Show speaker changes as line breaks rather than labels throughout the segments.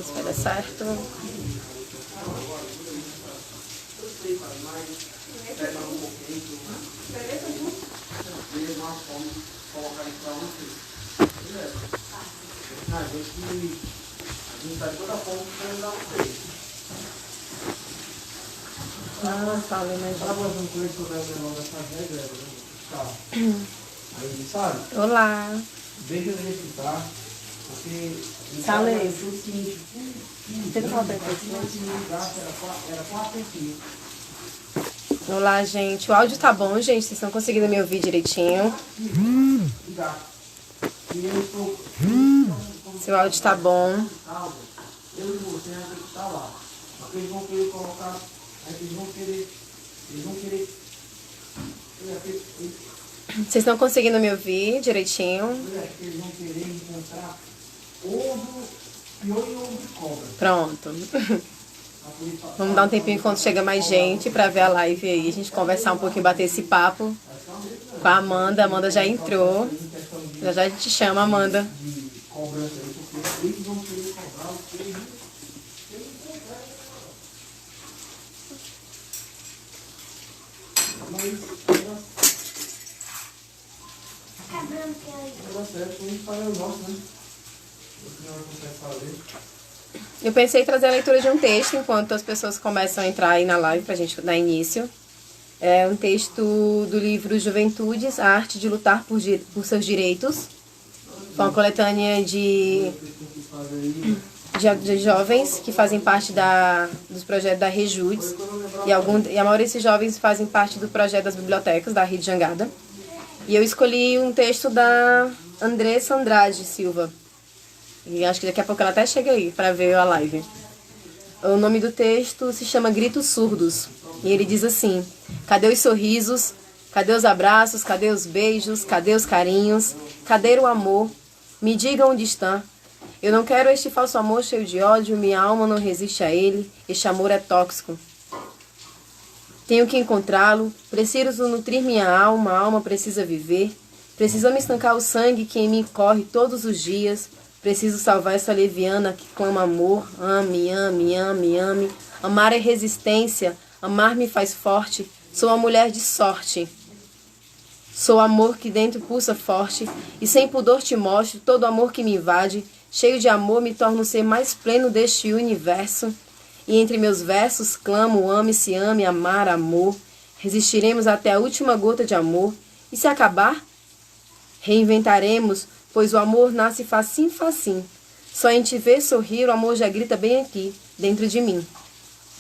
se vai dar certo. Ah, fala, olá.
Deixa eu explicar, porque
Sala é
o
esse.
seguinte,
Você não fala pra ele,
era 4 aqui.
Olá, gente. O áudio tá bom, gente? Vocês estão conseguindo me ouvir direitinho? Se o áudio tá bom.
Eu e você ainda tem que estar lá. Porque eles vão querer colocar, eles vão querer,
Vocês estão conseguindo me ouvir direitinho?
eles vão querer encontrar ovo, piolho e ovo de cobra.
Pronto. Vamos dar um tempinho enquanto chega mais gente pra ver a live aí. A gente conversar um pouquinho, bater esse papo com a Amanda. A Amanda já entrou. Já já a gente chama a Amanda.
De cobrança aí, porque eles vão querer cobrar o que eles
Eu pensei em trazer a leitura de um texto enquanto as pessoas começam a entrar aí na live pra gente dar início. É um texto do livro Juventudes, a arte de lutar por seus direitos. Foi uma coletânea de jovens que fazem parte dos projetos da Rejudes. E a maioria desses jovens fazem parte do projeto das bibliotecas da Rede Jangada. E eu escolhi um texto da Andressa Andrade Silva. E acho que daqui a pouco ela até chega aí para ver a live. O nome do texto se chama Gritos Surdos. E ele diz assim: cadê os sorrisos? Cadê os abraços? Cadê os beijos? Cadê os carinhos? Cadê o amor? Me diga onde está. Eu não quero este falso amor cheio de ódio, minha alma não resiste a ele, este amor é tóxico. Tenho que encontrá-lo, preciso nutrir minha alma, a alma precisa viver. Precisamos estancar o sangue que em mim corre todos os dias. Preciso salvar essa leviana que clama amor. Ame, ame, ame, ame. Amar é resistência, amar me faz forte. Sou uma mulher de sorte. Sou amor que dentro pulsa forte, e sem pudor te mostro todo o amor que me invade. Cheio de amor me torno o ser mais pleno deste universo. E entre meus versos clamo, ame-se, ame, amar, amor. Resistiremos até a última gota de amor. E se acabar? Reinventaremos, pois o amor nasce facinho, facinho. Só em te ver sorrir, o amor já grita bem aqui, dentro de mim.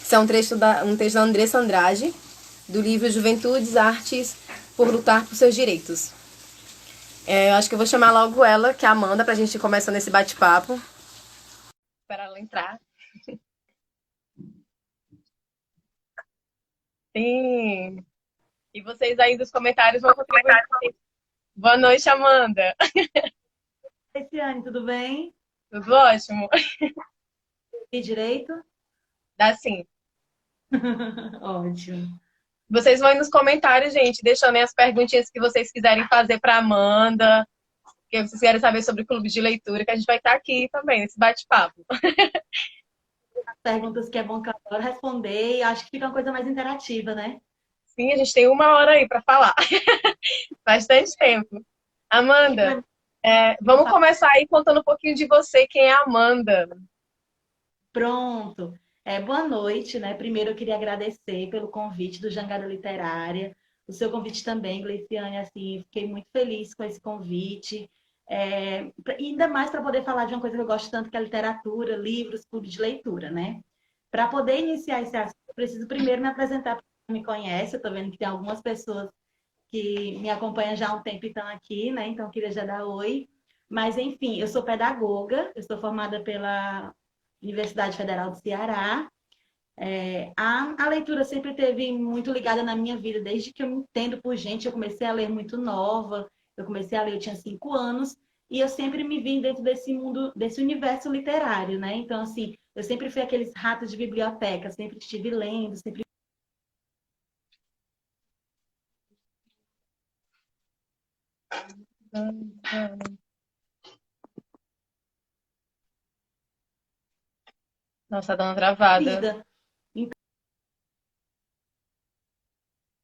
Isso é um texto da Andressa Andrade, do livro Juventudes, Artes por Lutar por Seus Direitos. Eu acho que eu vou chamar logo ela, que é a Amanda, pra gente começar nesse bate-papo. Esperar ela entrar. Sim. E vocês aí dos comentários vão contribuir. Boa noite, Amanda.
Cristiane, tudo bem?
Tudo ótimo?
E direito?
Dá sim.
Ótimo.
Vocês vão aí nos comentários, gente, deixando aí as perguntinhas que vocês quiserem fazer para Amanda, que vocês querem saber sobre o clube de leitura, que a gente vai estar aqui também, nesse bate-papo.
Perguntas que é bom que eu adoro responder e acho que fica uma coisa mais interativa, né?
Sim, a gente tem 1 hora aí para falar. Bastante tempo. Amanda, vamos começar aí contando um pouquinho de você, quem é a Amanda.
Pronto. Boa noite, né? Primeiro eu queria agradecer pelo convite do Jangada Literária, o seu convite também, Gleiciane, assim, fiquei muito feliz com esse convite. Ainda mais para poder falar de uma coisa que eu gosto tanto, que é a literatura, livros, clube de leitura, né? Para poder iniciar esse assunto, eu preciso primeiro me apresentar para quem me conhece. Eu estou vendo que tem algumas pessoas que me acompanham já há um tempo e estão aqui, né? Então, eu queria já dar oi. Mas, enfim, eu sou pedagoga, eu sou formada pela Universidade Federal do Ceará. A leitura sempre esteve muito ligada na minha vida, desde que eu me entendo por gente. Eu comecei a ler muito nova, eu comecei a ler, eu tinha 5 anos, e eu sempre me vi dentro desse mundo, desse universo literário, né? Então, assim, eu sempre fui aqueles ratos de biblioteca, sempre estive lendo, sempre.
Nossa, tá dando travada.
vida.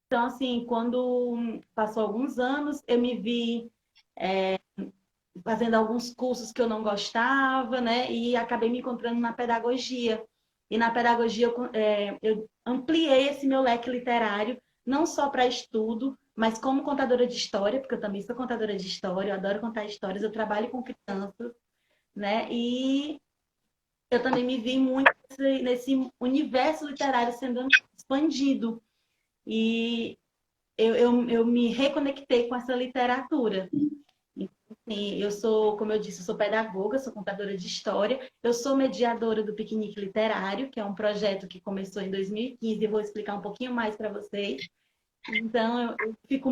Então, assim, quando passou alguns anos, eu me vi fazendo alguns cursos que eu não gostava, né? E acabei me encontrando na pedagogia. E na pedagogia eu ampliei esse meu leque literário, não só para estudo, mas como contadora de história, porque eu também sou contadora de história, eu adoro contar histórias, eu trabalho com crianças, né? E eu também me vi muito nesse universo literário sendo expandido. E eu me reconectei com essa literatura. Sim, eu sou, como eu disse, eu sou pedagoga, sou contadora de história, eu sou mediadora do Piquenique Literário, que é um projeto que começou em 2015, e vou explicar um pouquinho mais para vocês. Então, eu fico,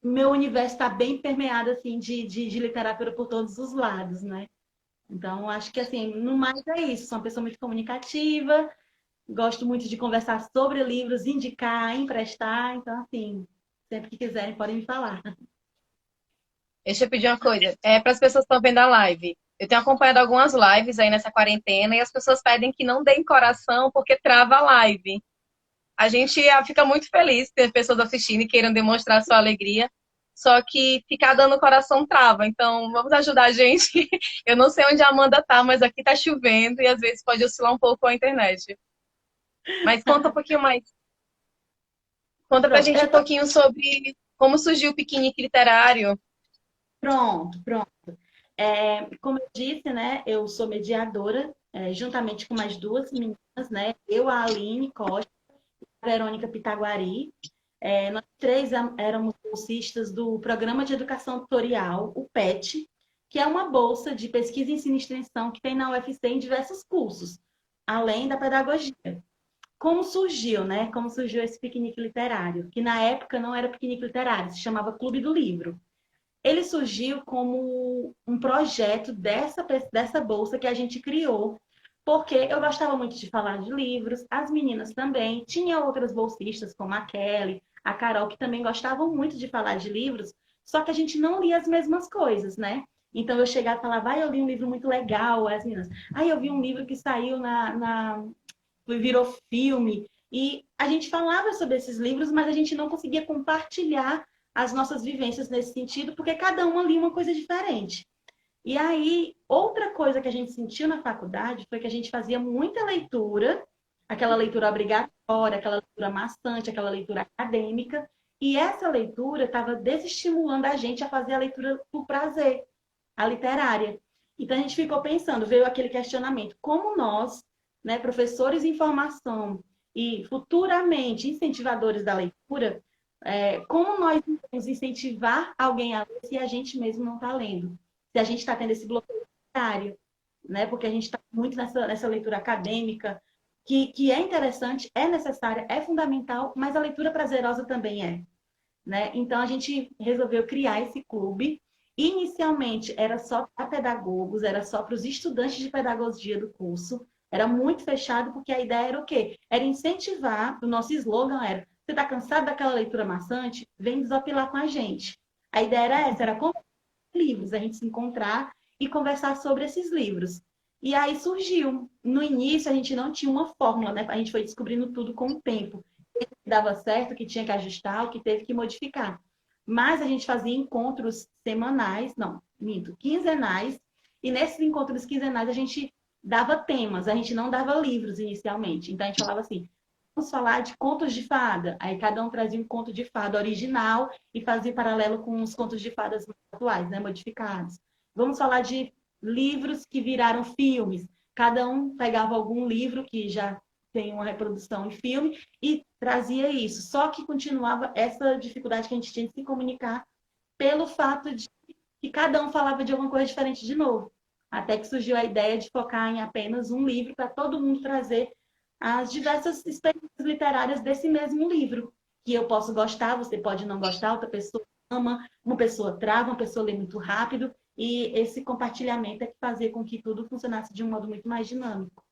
meu universo está bem permeado assim de literatura por todos os lados, né? Então, acho que assim, no mais é isso. Sou uma pessoa muito comunicativa, gosto muito de conversar sobre livros, indicar, emprestar. Então, assim, sempre que quiserem, podem me falar.
Deixa eu pedir uma coisa. Para as pessoas que estão vendo a live. Eu tenho acompanhado algumas lives aí nessa quarentena e as pessoas pedem que não deem coração porque trava a live. A gente fica muito feliz ter pessoas assistindo e queiram demonstrar sua alegria. Só que ficar dando coração trava. Então, vamos ajudar a gente. Eu não sei onde a Amanda tá, mas aqui tá chovendo e às vezes pode oscilar um pouco a internet. Mas conta um pouquinho mais. Conta pra
Pronto,
gente um pouquinho sobre como surgiu o piquenique literário.
pronto. Como eu disse, né, eu sou mediadora, juntamente com mais duas meninas, né? Eu, a Aline Costa, a Verônica Pitaguari. Nós três éramos bolsistas do Programa de Educação Tutorial, o PET, que é uma bolsa de pesquisa, ensino e extensão que tem na UFC em diversos cursos, além da pedagogia. Como surgiu, né? Como surgiu esse piquenique literário, que na época não era piquenique literário, se chamava Clube do Livro. Ele surgiu como um projeto dessa bolsa que a gente criou, porque eu gostava muito de falar de livros, as meninas também, tinha outras bolsistas, como a Kelly, a Carol, que também gostavam muito de falar de livros, só que a gente não lia as mesmas coisas, né? Então eu chegava e falava, vai, eu li um livro muito legal, as meninas, eu vi um livro que saiu virou filme, e a gente falava sobre esses livros, mas a gente não conseguia compartilhar as nossas vivências nesse sentido, porque cada uma lia uma coisa diferente. E aí, outra coisa que a gente sentiu na faculdade foi que a gente fazia muita leitura, aquela leitura obrigatória, aquela leitura maçante, aquela leitura acadêmica, e essa leitura estava desestimulando a gente a fazer a leitura por prazer, a literária. Então a gente ficou pensando, veio aquele questionamento, como nós, né, professores em formação e futuramente incentivadores da leitura, como nós vamos incentivar alguém a ler se a gente mesmo não está lendo? Se a gente está tendo esse bloqueio literário, né? Porque a gente está muito nessa leitura acadêmica, que é interessante, é necessária, é fundamental, mas a leitura prazerosa também é. Né? Então a gente resolveu criar esse clube. Inicialmente era só para pedagogos, era só para os estudantes de pedagogia do curso. Era muito fechado porque a ideia era o quê? Era incentivar, o nosso slogan era: você está cansado daquela leitura maçante? Vem desopilar com a gente. A ideia era essa, era conversar livros, a gente se encontrar e conversar sobre esses livros. E aí surgiu. No início a gente não tinha uma fórmula, né? A gente foi descobrindo tudo com o tempo que dava certo, o que tinha que ajustar, o que teve que modificar. Mas a gente fazia encontros semanais, não, minto, quinzenais, e nesses encontros quinzenais a gente dava temas, a gente não dava livros inicialmente. Então a gente falava assim: vamos falar de contos de fada. Aí cada um trazia um conto de fada original e fazia paralelo com os contos de fadas atuais, né, modificados. Vamos falar de livros que viraram filmes. Cada um pegava algum livro que já tem uma reprodução em filme e trazia isso. Só que continuava essa dificuldade que a gente tinha de se comunicar pelo fato de que cada um falava de alguma coisa diferente de novo. Até que surgiu a ideia de focar em apenas um livro para todo mundo trazer as diversas experiências literárias desse mesmo livro. Que eu posso gostar, você pode não gostar, outra pessoa ama, uma pessoa trava, uma pessoa lê muito rápido. E esse compartilhamento é que fazia com que tudo funcionasse de um modo muito mais dinâmico.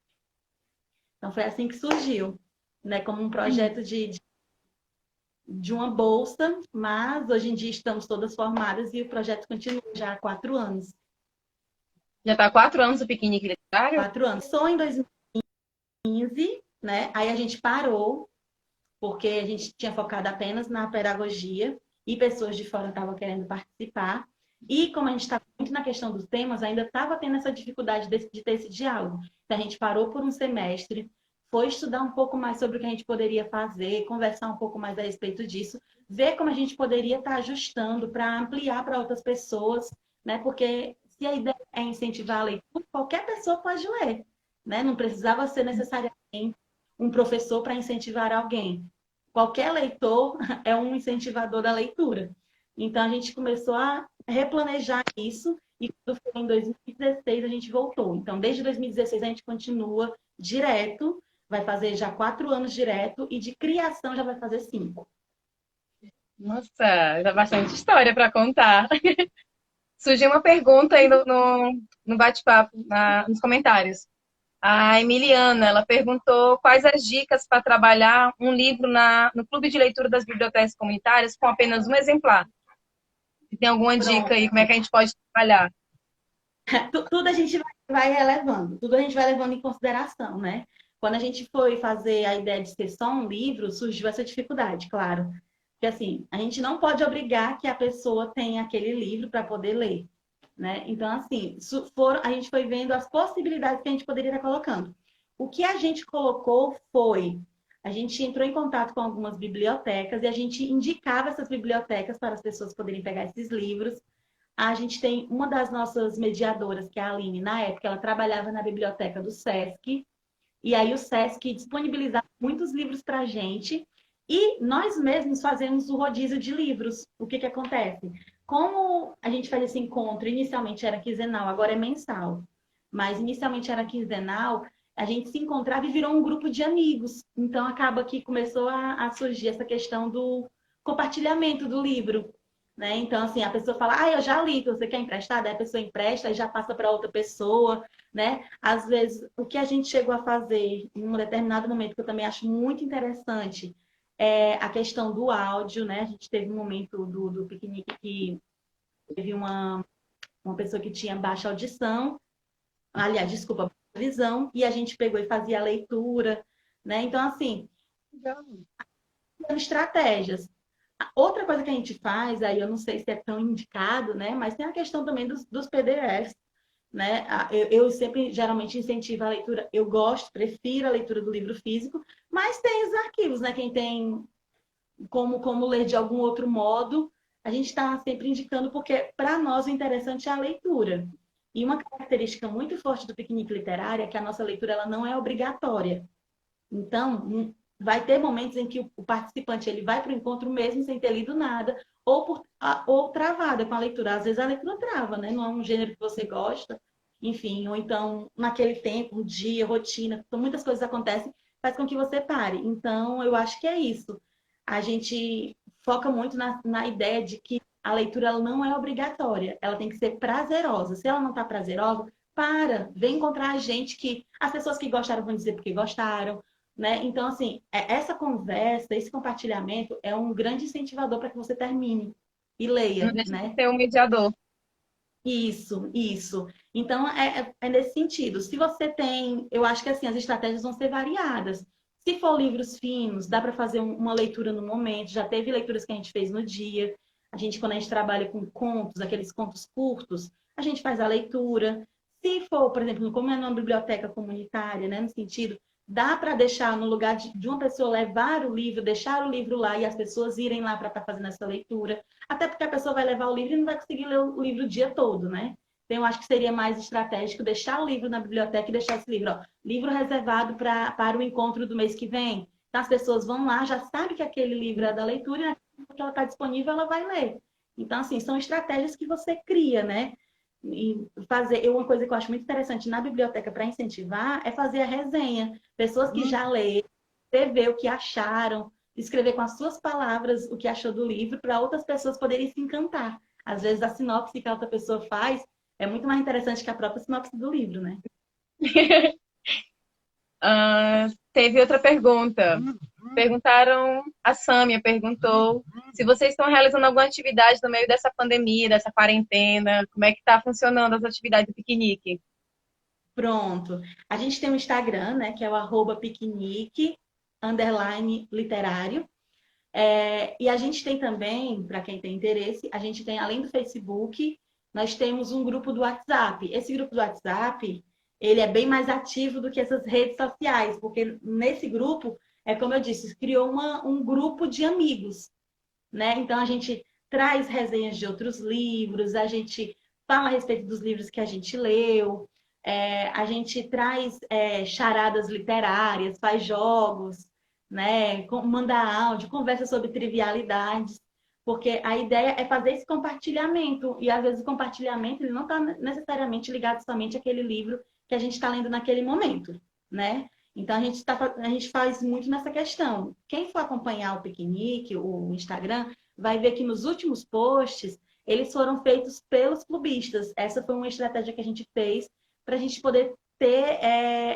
Então foi assim que surgiu, né? Como um projeto de uma bolsa, mas hoje em dia estamos todas formadas e o projeto continua já há 4 anos.
Já está há 4 anos o piquenique literário?
4 anos. Só em 2000. 2015, né? Aí a gente parou, porque a gente tinha focado apenas na pedagogia e pessoas de fora estavam querendo participar. E como a gente estava muito na questão dos temas, ainda estava tendo essa dificuldade de ter esse diálogo. Então a gente parou por um semestre, foi estudar um pouco mais sobre o que a gente poderia fazer, conversar um pouco mais a respeito disso, ver como a gente poderia estar ajustando para ampliar para outras pessoas, né? Porque se a ideia é incentivar a leitura, qualquer pessoa pode ler, né? Não precisava ser necessariamente um professor para incentivar alguém. Qualquer leitor é um incentivador da leitura. Então, a gente começou a replanejar isso e quando foi em 2016 a gente voltou. Então, desde 2016 a gente continua direto, vai fazer já 4 anos direto e de criação já vai fazer 5.
Nossa, já bastante história para contar. Surgiu uma pergunta aí no bate-papo, nos comentários. A Emiliana, ela perguntou quais as dicas para trabalhar um livro no Clube de Leitura das Bibliotecas Comunitárias com apenas um exemplar. Se tem alguma dica aí, como é que a gente pode trabalhar?
Tudo a gente vai relevando, tudo a gente vai levando em consideração, né? Quando a gente foi fazer a ideia de ser só um livro, surgiu essa dificuldade, claro. Porque assim, a gente não pode obrigar que a pessoa tenha aquele livro para poder ler, né? Então, assim, a gente foi vendo as possibilidades que a gente poderia estar colocando. O que a gente colocou foi, a gente entrou em contato com algumas bibliotecas e a gente indicava essas bibliotecas para as pessoas poderem pegar esses livros. A gente tem uma das nossas mediadoras, que é a Aline, na época, ela trabalhava na biblioteca do SESC, e aí o SESC disponibilizava muitos livros para a gente, e nós mesmos fazemos o rodízio de livros. O que acontece? Como a gente faz esse encontro, inicialmente era quinzenal, agora é mensal, mas inicialmente era quinzenal, a gente se encontrava e virou um grupo de amigos. Então acaba que começou a surgir essa questão do compartilhamento do livro. Né? Então, assim, a pessoa fala, eu já li, você quer emprestar? Daí a pessoa empresta e já passa para outra pessoa, né? Às vezes, o que a gente chegou a fazer em um determinado momento, que eu também acho muito interessante, é a questão do áudio, né? A gente teve um momento do piquenique que teve uma pessoa que tinha baixa audição, aliás, desculpa, baixa visão, e a gente pegou e fazia a leitura, né? Então, assim, são estratégias. Outra coisa que a gente faz, aí eu não sei se é tão indicado, né? Mas tem a questão também dos PDFs, né? Eu sempre, geralmente, incentivo a leitura. Eu gosto, prefiro a leitura do livro físico, mas tem os arquivos, né? Quem tem como ler de algum outro modo, a gente está sempre indicando, porque para nós o interessante é a leitura. E uma característica muito forte do piquenique literário é que a nossa leitura ela não é obrigatória. Então, vai ter momentos em que o participante ele vai para o encontro mesmo sem ter lido nada, ou travada com a leitura. Às vezes a leitura trava, né? Não é um gênero que você gosta, enfim, ou então naquele tempo, dia, rotina, então, muitas coisas acontecem, faz com que você pare. Então, eu acho que é isso. A gente foca muito na ideia de que a leitura ela não é obrigatória, ela tem que ser prazerosa. Se ela não está prazerosa, vem encontrar a gente que as pessoas que gostaram vão dizer porque gostaram, né? Então, assim, essa conversa, esse compartilhamento é um grande incentivador para que você termine e leia,
Não deixa de
né?
ser um mediador.
Isso, isso. Então, é nesse sentido. Se você tem, eu acho que assim, as estratégias vão ser variadas. Se for livros finos, dá para fazer uma leitura no momento. Já teve leituras que a gente fez no dia. Quando a gente trabalha com contos, aqueles contos curtos, a gente faz a leitura. Se for, por exemplo, como é numa biblioteca comunitária, né, no sentido, dá para deixar no lugar de uma pessoa levar o livro, deixar o livro lá e as pessoas irem lá para estar fazendo essa leitura. Até porque a pessoa vai levar o livro e não vai conseguir ler o livro o dia todo, né? Então, eu acho que seria mais estratégico deixar o livro na biblioteca e deixar esse livro, livro reservado para o encontro do mês que vem. Então, as pessoas vão lá, já sabem que aquele livro é da leitura e que ela está disponível, ela vai ler. Então, assim, são estratégias que você cria, né? E uma coisa que eu acho muito interessante na biblioteca para incentivar é fazer a resenha. Pessoas que já leram, escrever o que acharam, escrever com as suas palavras o que achou do livro, para outras pessoas poderem se encantar. Às vezes a sinopse que a outra pessoa faz é muito mais interessante que a própria sinopse do livro, né?
Teve outra pergunta. Perguntaram, a Sâmia perguntou se vocês estão realizando alguma atividade no meio dessa pandemia, dessa quarentena, como é que está funcionando as atividades do piquenique?
Pronto. A gente tem um Instagram, né, que é o @piquenique_literário. E a gente tem também, para quem tem interesse, a gente tem, além do Facebook, nós temos um grupo do WhatsApp. Esse grupo do WhatsApp, ele é bem mais ativo do que essas redes sociais, porque nesse grupo, é como eu disse, criou um grupo de amigos, né? Então a gente traz resenhas de outros livros, a gente fala a respeito dos livros que a gente leu, a gente traz charadas literárias, faz jogos, né? Manda áudio, conversa sobre trivialidades, porque a ideia é fazer esse compartilhamento, e às vezes o compartilhamento ele não está necessariamente ligado somente àquele livro que a gente está lendo naquele momento, né? Então a gente faz muito nessa questão. Quem for acompanhar o piquenique, o Instagram, vai ver que nos últimos posts eles foram feitos pelos clubistas. Essa foi uma estratégia que a gente fez para a gente poder ter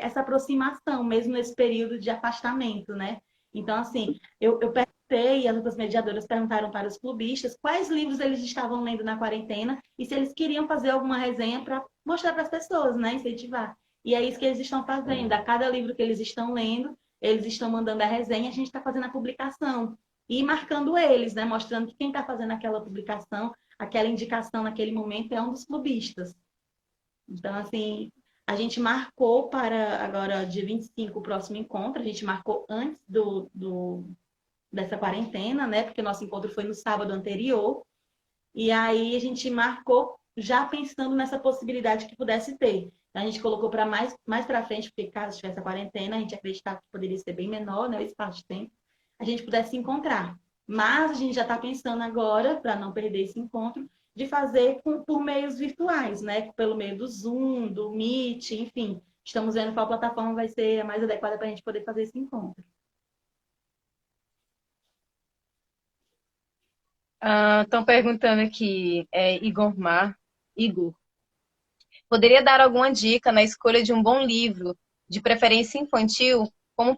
essa aproximação, mesmo nesse período de afastamento, né? Então, assim, eu perguntei, e as outras mediadoras perguntaram para os clubistas quais livros eles estavam lendo na quarentena e se eles queriam fazer alguma resenha para mostrar para as pessoas, né? Incentivar. E é isso que eles estão fazendo. A cada livro que eles estão lendo, eles estão mandando a resenha, a gente está fazendo a publicação. E marcando eles, né? Mostrando que quem está fazendo aquela publicação, aquela indicação naquele momento é um dos clubistas. Então, assim, a gente marcou para agora, dia 25, o próximo encontro. A gente marcou antes dessa quarentena, né? Porque o nosso encontro foi no sábado anterior. E aí a gente marcou já pensando nessa possibilidade que pudesse ter. Então, a gente colocou para mais para frente, porque caso tivesse a quarentena, a gente acreditava que poderia ser bem menor, né? O espaço de tempo, a gente pudesse se encontrar. Mas a gente já está pensando agora, para não perder esse encontro, de fazer por meios virtuais, né? Pelo meio do Zoom, do Meet, enfim. Estamos vendo qual plataforma vai ser a mais adequada para a gente poder fazer esse encontro.
Estão perguntando aqui, Igor, poderia dar alguma dica na escolha de um bom livro, de preferência infantil? Como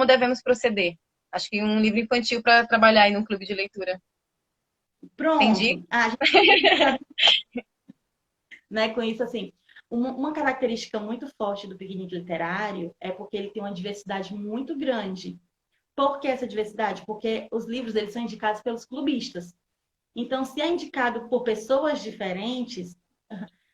devemos proceder? Acho que um livro infantil para trabalhar aí num clube de leitura. Tem dica?
Pronto. A gente né, com isso, assim, uma característica muito forte do piquenique literário é porque ele tem uma diversidade muito grande. Por que essa diversidade? Porque os livros eles são indicados pelos clubistas. Então, se é indicado por pessoas diferentes,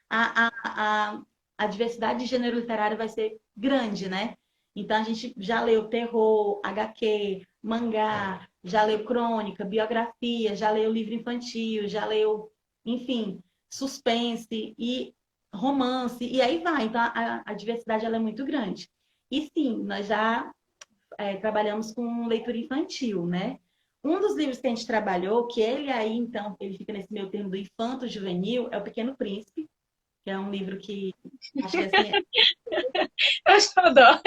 a, a, a, a diversidade de gênero literário vai ser grande, né? Então, a gente já leu terror, HQ, mangá, já leu crônica, biografia, já leu livro infantil, já leu, enfim, suspense e romance, e aí vai. Então, a diversidade ela é muito grande. E sim, nós já trabalhamos com leitura infantil, né? Um dos livros que a gente trabalhou, que ele aí, então, ele fica nesse meio termo do infanto juvenil, é O Pequeno Príncipe, que é um livro que acho que assim,
Eu estou dó.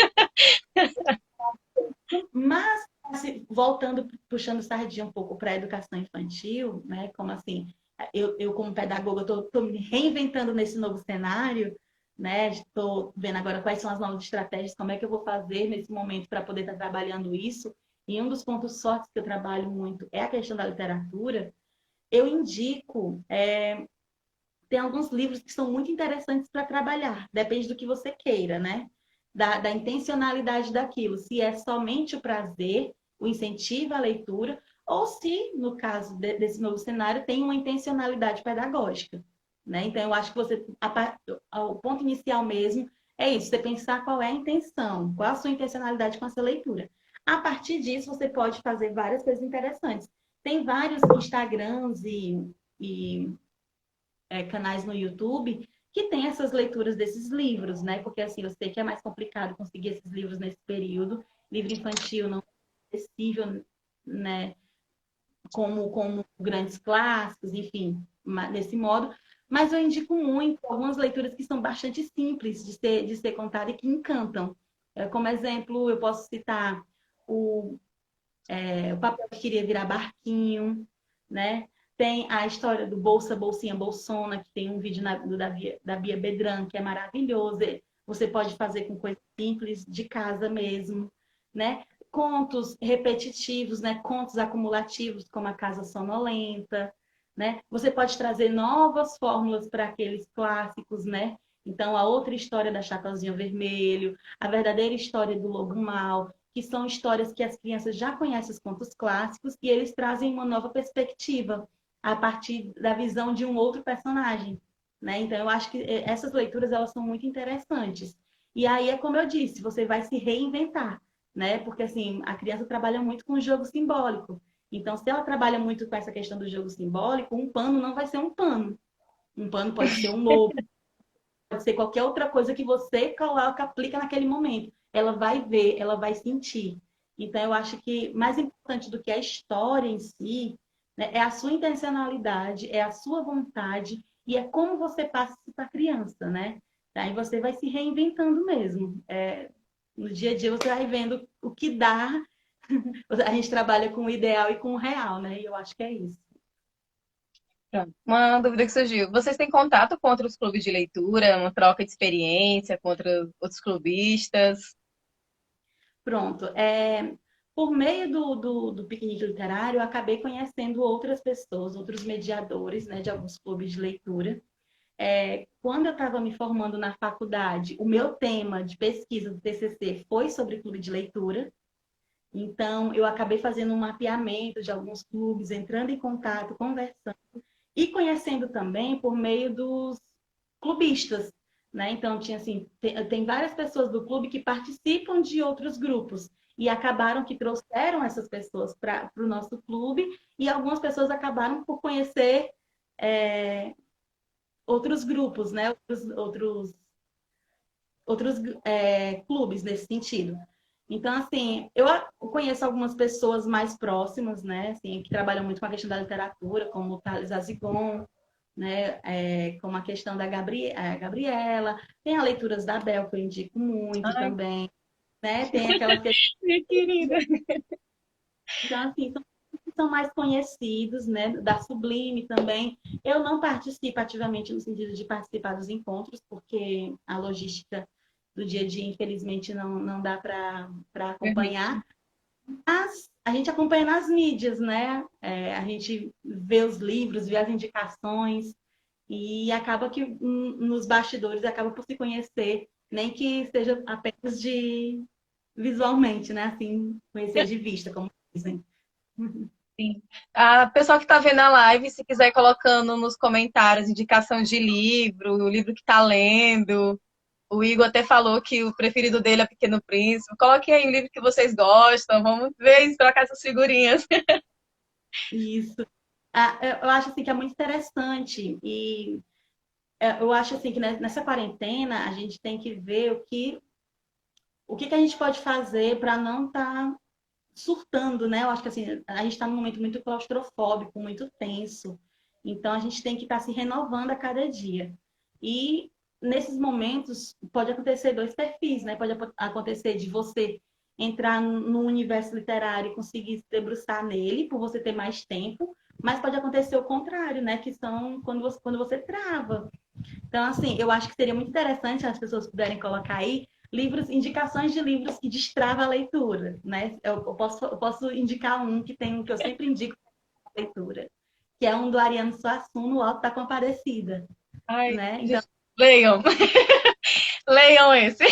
mas assim, voltando, puxando sardinha um pouco para a educação infantil, né? Como assim, eu como pedagoga estou me reinventando nesse novo cenário, né? Estou vendo agora quais são as novas estratégias, como é que eu vou fazer nesse momento para poder estar trabalhando isso. E um dos pontos fortes que eu trabalho muito é a questão da literatura. Eu indico, tem alguns livros que são muito interessantes para trabalhar, depende do que você queira, né? Da intencionalidade daquilo, se é somente o prazer, o incentivo à leitura, ou se, no caso desse novo cenário, tem uma intencionalidade pedagógica, né? Então, eu acho que o ponto inicial mesmo é isso, você pensar qual é a intenção, qual a sua intencionalidade com essa leitura. A partir disso, você pode fazer várias coisas interessantes. Tem vários Instagrams e canais no YouTube que tem essas leituras desses livros, né? Porque assim, eu sei que é mais complicado conseguir esses livros nesse período. Livro infantil não é acessível, né? Como grandes clássicos, enfim, desse modo. Mas eu indico muito algumas leituras que são bastante simples de ser contada e que encantam. Como exemplo, eu posso citar o Papel que Queria Virar Barquinho, né? Tem a história do Bolsa, Bolsinha, Bolsona, que tem um vídeo da Bia Bedran, que é maravilhoso. Você pode fazer com coisas simples, de casa mesmo, né? Contos repetitivos, né? Contos acumulativos, como A Casa Sonolenta, né? Você pode trazer novas fórmulas para aqueles clássicos, né? Então, a outra história da Chapeuzinho Vermelho, a verdadeira história do Lobo Mau, que são histórias que as crianças já conhecem os contos clássicos e eles trazem uma nova perspectiva a partir da visão de um outro personagem, né? Então, eu acho que essas leituras elas são muito interessantes. E aí é como eu disse, você vai se reinventar, né? Porque assim, a criança trabalha muito com o jogo simbólico. Então, se ela trabalha muito com essa questão do jogo simbólico, um pano não vai ser um pano. Um pano pode ser um lobo, pode ser qualquer outra coisa que você coloca, aplica naquele momento. Ela vai ver, ela vai sentir. Então, eu acho que mais importante do que a história em si, né, é a sua intencionalidade, é a sua vontade e é como você passa isso para a criança, né? Aí você vai se reinventando mesmo. No dia a dia você vai vendo o que dá. A gente trabalha com o ideal e com o real, né? E eu acho que é isso.
Pronto. Uma dúvida que surgiu. Vocês têm contato com outros clubes de leitura, uma troca de experiência com outros clubistas?
Pronto. Por meio do piquenique literário, eu acabei conhecendo outras pessoas, outros mediadores, né, de alguns clubes de leitura. Quando eu estava me formando na faculdade, o meu tema de pesquisa do TCC foi sobre clube de leitura. Então, eu acabei fazendo um mapeamento de alguns clubes, entrando em contato, conversando e conhecendo também por meio dos clubistas, né? Então, tinha assim, tem várias pessoas do clube que participam de outros grupos e acabaram que trouxeram essas pessoas para o nosso clube e algumas pessoas acabaram por conhecer outros grupos, né? Outros clubes nesse sentido. Então, assim, eu conheço algumas pessoas mais próximas, né, assim, que trabalham muito com a questão da literatura, como o Thales Azigon, né, como a questão da Gabriela, tem a leituras da Bel, que eu indico muito
Ai,
também, né, tem aquela questão,
minha querida.
então, assim, são mais conhecidos, né, da Sublime também. Eu não participo ativamente no sentido de participar dos encontros, porque a logística do dia a dia, infelizmente, não dá para acompanhar. Mas a gente acompanha nas mídias, né? A gente vê os livros, vê as indicações e acaba que nos bastidores acaba por se conhecer, nem que seja apenas de visualmente, né? Assim, conhecer de vista, como dizem.
Sim. A pessoa que está vendo a live, se quiser ir colocando nos comentários indicação de livro, o livro que está lendo. O Igor até falou que o preferido dele é Pequeno Príncipe. Coloquem aí o livro que vocês gostam. Vamos ver e trocar essas figurinhas.
Isso. Eu acho assim que é muito interessante e eu acho assim que nessa quarentena a gente tem que ver o que a gente pode fazer para não estar surtando, né? Eu acho que assim, a gente está num momento muito claustrofóbico, muito tenso. Então a gente tem que estar se renovando a cada dia. E nesses momentos pode acontecer dois perfis, né? Pode acontecer de você entrar no universo literário e conseguir se debruçar nele por você ter mais tempo, mas pode acontecer o contrário, né? Que são quando você trava. Então, assim, eu acho que seria muito interessante se as pessoas puderem colocar aí livros, indicações de livros que destrava a leitura, né? Eu posso indicar um que eu sempre indico a leitura, que é um do Ariano Suassuna, O Alto da Compadecida,
Ai,
né? Então,
gente, leiam. Leiam esse.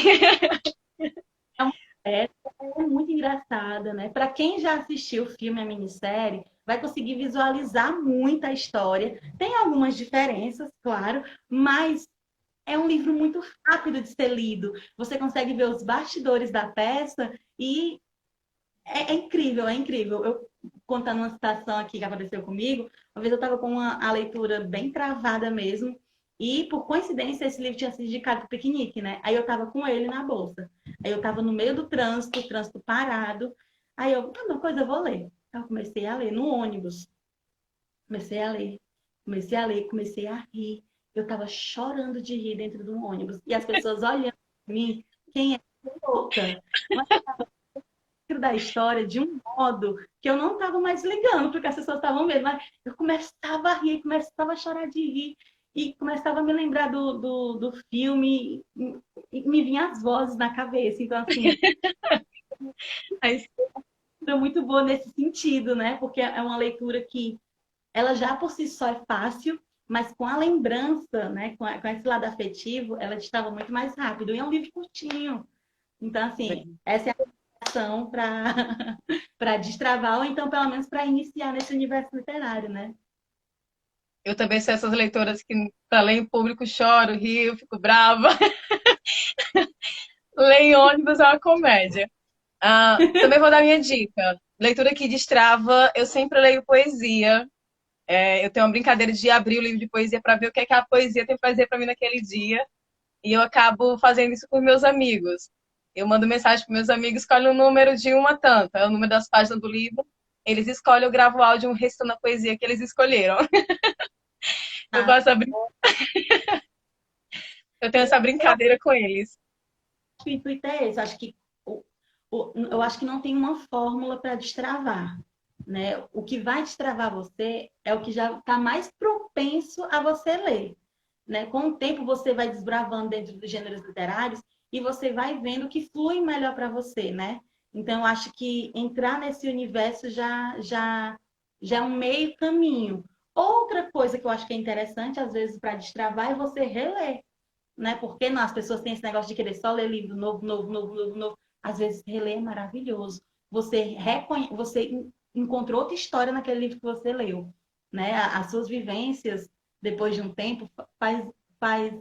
é uma peça muito engraçada, né? Para quem já assistiu o filme, a minissérie, vai conseguir visualizar muito a história. Tem algumas diferenças, claro, mas é um livro muito rápido de ser lido. Você consegue ver os bastidores da peça e é incrível, é incrível. Eu contando uma situação aqui que aconteceu comigo, uma vez eu estava com a leitura bem travada mesmo, e por coincidência esse livro tinha sido indicado para o piquenique, né? Aí eu estava com ele na bolsa. Aí eu estava no meio do trânsito, o trânsito parado. Aí uma coisa, eu vou ler. Eu comecei a ler no ônibus. Comecei a ler, comecei a ler, comecei a rir. Eu tava chorando de rir dentro do ônibus. E as pessoas olhando para mim, quem é louca? Mas dentro da história de um modo que eu não estava mais ligando, porque as pessoas estavam mesmo. Mas eu começava a rir, começava a chorar de rir. E começava a me lembrar do filme, e me vinham as vozes na cabeça. Então, assim, é muito boa nesse sentido, né? Porque é uma leitura que ela já por si só é fácil mas com a lembrança, né, com esse lado afetivo, ela destrava muito mais rápido. E é um livro curtinho. Então, assim, essa é a ação para para destravar, ou então, pelo menos, para iniciar nesse universo literário, né?
Eu também sou essas leitoras que, para ler em público, choro, rio, fico brava. Ler em ônibus é uma comédia. Também vou dar minha dica. Leitura que destrava, eu sempre leio poesia. Eu tenho uma brincadeira de abrir o livro de poesia para ver o que é que a poesia tem que fazer para mim naquele dia. E eu acabo fazendo isso com meus amigos. Eu mando mensagem para meus amigos, escolhe um número de uma tanta, é o número das páginas do livro. Eles escolhem, eu gravo o áudio recitando a poesia que eles escolheram. Eu
Ah,
gosto eu tenho essa brincadeira com eles.
o intuito é esse. Acho que eu acho que não tem uma fórmula para destravar, né? O que vai destravar você é o que já está mais propenso a você ler, né? Com o tempo você vai desbravando dentro dos gêneros literários e você vai vendo que flui melhor para você, né? Então eu acho que entrar nesse universo já é um meio caminho. Outra coisa que eu acho que é interessante às vezes para destravar é você reler, né? Porque não, as pessoas têm esse negócio de querer só ler livro novo, novo, novo, novo, novo. Às vezes, reler é maravilhoso. Você encontrou outra história naquele livro que você leu, né? As suas vivências, depois de um tempo, faz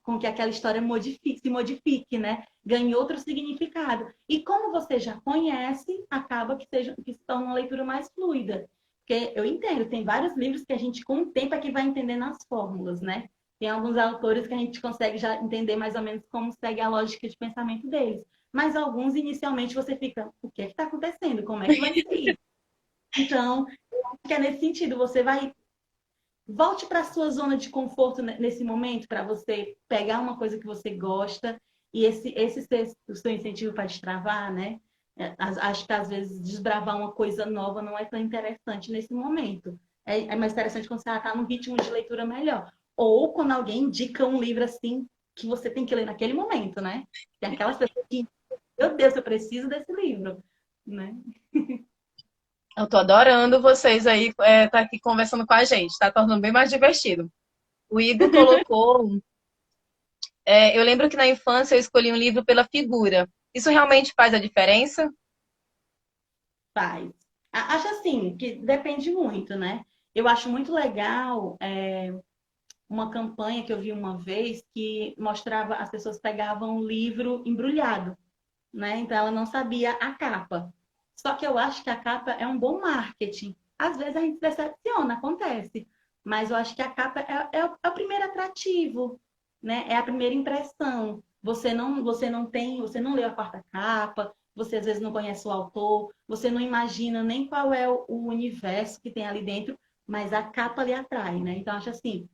com que aquela história se modifique, né? Ganhe outro significado. E como você já conhece, acaba que se torna uma leitura mais fluida. Porque eu entendo, tem vários livros que a gente, com o tempo, é que vai entendendo as fórmulas, né? Tem alguns autores que a gente consegue já entender mais ou menos como segue a lógica de pensamento deles. Mas alguns, inicialmente, você fica, o que é que está acontecendo? Como é que vai ser isso? Então, eu acho que é nesse sentido, você vai. Volte para a sua zona de conforto nesse momento, para você pegar uma coisa que você gosta e esse ser o seu incentivo para destravar, né? Acho que às vezes desbravar uma coisa nova não é tão interessante nesse momento. É mais interessante quando você está num ritmo de leitura melhor. Ou quando alguém indica um livro assim que você tem que ler naquele momento, né? Tem aquelas pessoas que, meu Deus, eu preciso desse livro, né?
Eu tô adorando vocês aí, tá aqui conversando com a gente, tá tornando bem mais divertido. O Igor colocou. Eu lembro que na infância eu escolhi um livro pela figura. Isso realmente faz a diferença?
Faz. Acho assim, que depende muito, né? Eu acho muito legal uma campanha que eu vi uma vez que mostrava, as pessoas pegavam um livro embrulhado, né? Então ela não sabia a capa. Só que eu acho que a capa é um bom marketing. Às vezes a gente se decepciona, acontece. Mas eu acho que a capa é o primeiro atrativo, né? É a primeira impressão. Você não leu a quarta capa, você às vezes não conhece o autor, você não imagina nem qual é o universo que tem ali dentro, mas a capa lhe atrai, né? Então, acho assim,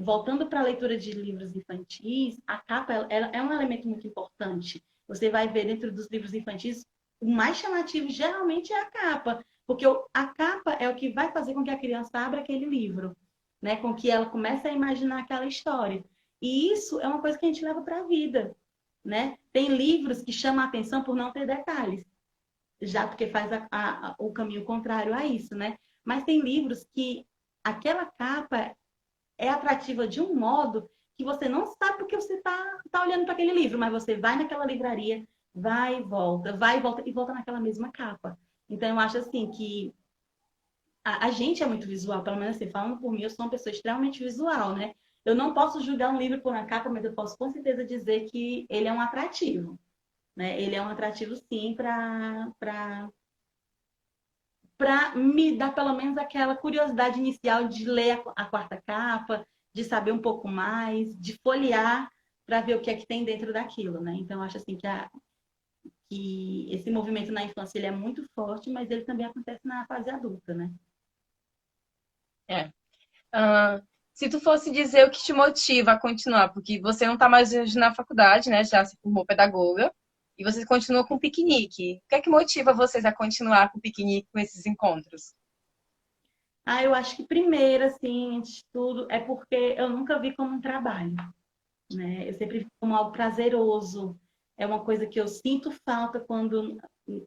voltando para a leitura de livros infantis, a capa ela é um elemento muito importante. Você vai ver dentro dos livros infantis, o mais chamativo geralmente é a capa, porque a capa é o que vai fazer com que a criança abra aquele livro, né? Com que ela comece a imaginar aquela história. E isso é uma coisa que a gente leva para a vida, né? Tem livros que chamam a atenção por não ter detalhes, já porque faz o caminho contrário a isso, né? Mas tem livros que aquela capa é atrativa de um modo que você não sabe porque você tá olhando para aquele livro, mas você vai naquela livraria, vai e volta e volta naquela mesma capa. Então, eu acho assim que a gente é muito visual, pelo menos assim, falando por mim, eu sou uma pessoa extremamente visual, né? Eu não posso julgar um livro por uma capa, mas eu posso com certeza dizer que ele é um atrativo, né? Ele é um atrativo, sim, para me dar pelo menos aquela curiosidade inicial de ler a quarta capa, de saber um pouco mais, de folhear para ver o que é que tem dentro daquilo, né? Então, acho assim que esse movimento na infância ele é muito forte, mas ele também acontece na fase adulta, né?
É. Ah, se tu fosse dizer o que te motiva a continuar, porque você não está mais hoje na faculdade, né? Já se formou pedagoga, e você continua com o piquenique. O que é que motiva vocês a continuar com o piquenique, com esses encontros?
Eu acho que primeiro, assim, antes de tudo, é porque eu nunca vi como um trabalho, né? Eu sempre vi como algo prazeroso. É uma coisa que eu sinto falta quando,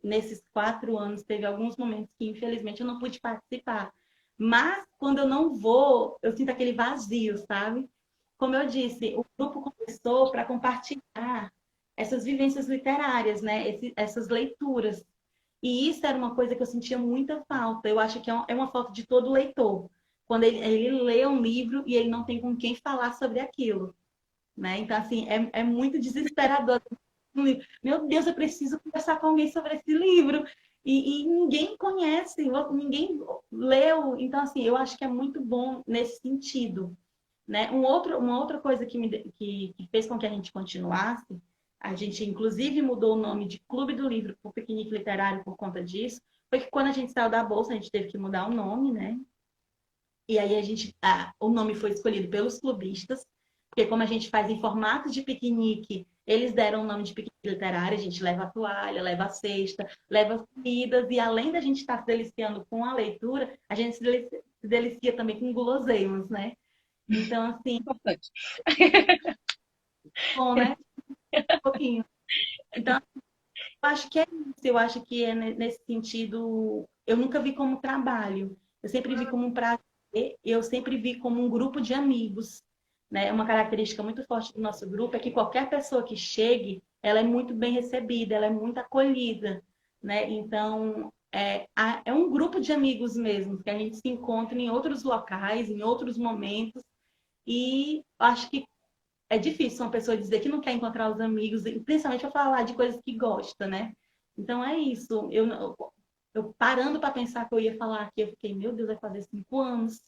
nesses 4 anos, teve alguns momentos que, infelizmente, eu não pude participar. Mas, quando eu não vou, eu sinto aquele vazio, sabe? Como eu disse, o grupo começou para compartilhar essas vivências literárias, né? Essas leituras. E isso era uma coisa que eu sentia muita falta. Eu acho que é uma falta de todo leitor. Quando ele lê um livro e ele não tem com quem falar sobre aquilo, né? Então, assim, é muito desesperador. Meu Deus, eu preciso conversar com alguém sobre esse livro. E ninguém conhece, ninguém leu. Então, assim, eu acho que é muito bom nesse sentido, né? Uma outra coisa que fez com que a gente continuasse, a gente inclusive mudou o nome de Clube do Livro para o Piquenique Literário por conta disso, foi que quando a gente saiu da bolsa, a gente teve que mudar o nome, né? E aí o nome foi escolhido pelos clubistas, porque como a gente faz em formato de piquenique, eles deram o nome de piquenique literário, a gente leva a toalha, leva a cesta, leva as comidas, e além da gente estar se deliciando com a leitura, a gente se delicia também com guloseimas, né? Então, assim,
Importante.
bom, né? Um pouquinho. Então, eu acho que é isso. Eu acho que é nesse sentido. Eu nunca vi como trabalho. Eu sempre vi como um prazer. Eu sempre vi como um grupo de amigos. Né? Uma característica muito forte do nosso grupo é que qualquer pessoa que chegue, ela é muito bem recebida, ela é muito acolhida. Né? Então, é um grupo de amigos mesmo, que a gente se encontra em outros locais, em outros momentos. E acho que é difícil uma pessoa dizer que não quer encontrar os amigos, principalmente para falar de coisas que gosta, né? Então é isso. Eu parando para pensar que eu ia falar aqui, eu fiquei, meu Deus, vai fazer 5 anos.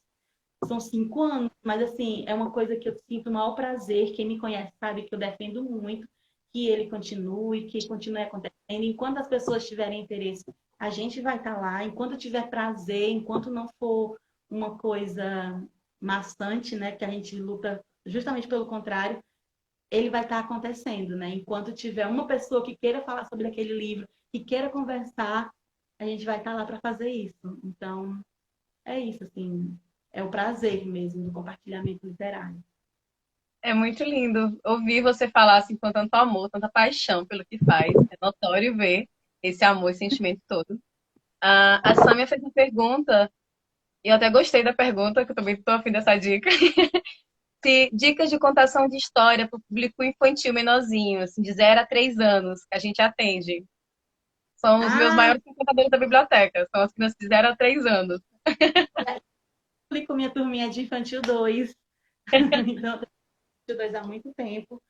São 5 anos, mas assim, é uma coisa que eu sinto o maior prazer. Quem me conhece sabe que eu defendo muito que ele continue, que continue acontecendo. Enquanto as pessoas tiverem interesse, a gente vai estar lá. Enquanto tiver prazer, enquanto não for uma coisa maçante, né? Que a gente luta justamente pelo contrário, ele vai estar acontecendo, né? Enquanto tiver uma pessoa que queira falar sobre aquele livro, que queira conversar, a gente vai estar lá para fazer isso. Então, é isso, assim, é o prazer mesmo do compartilhamento literário.
É muito lindo ouvir você falar assim com tanto amor, tanta paixão pelo que faz. É notório ver esse amor, esse sentimento todo. A Sâmia fez uma pergunta, e eu até gostei da pergunta, que eu também estou afim dessa dica. Se dicas de contação de história para o público infantil menorzinho, assim, de 0 a 3 anos, que a gente atende. São os meus
Ah,
maiores frequentadores da biblioteca, são as crianças de 0 a 3 anos.
eu com minha turminha de Infantil 2, então, Infantil 2 há muito tempo.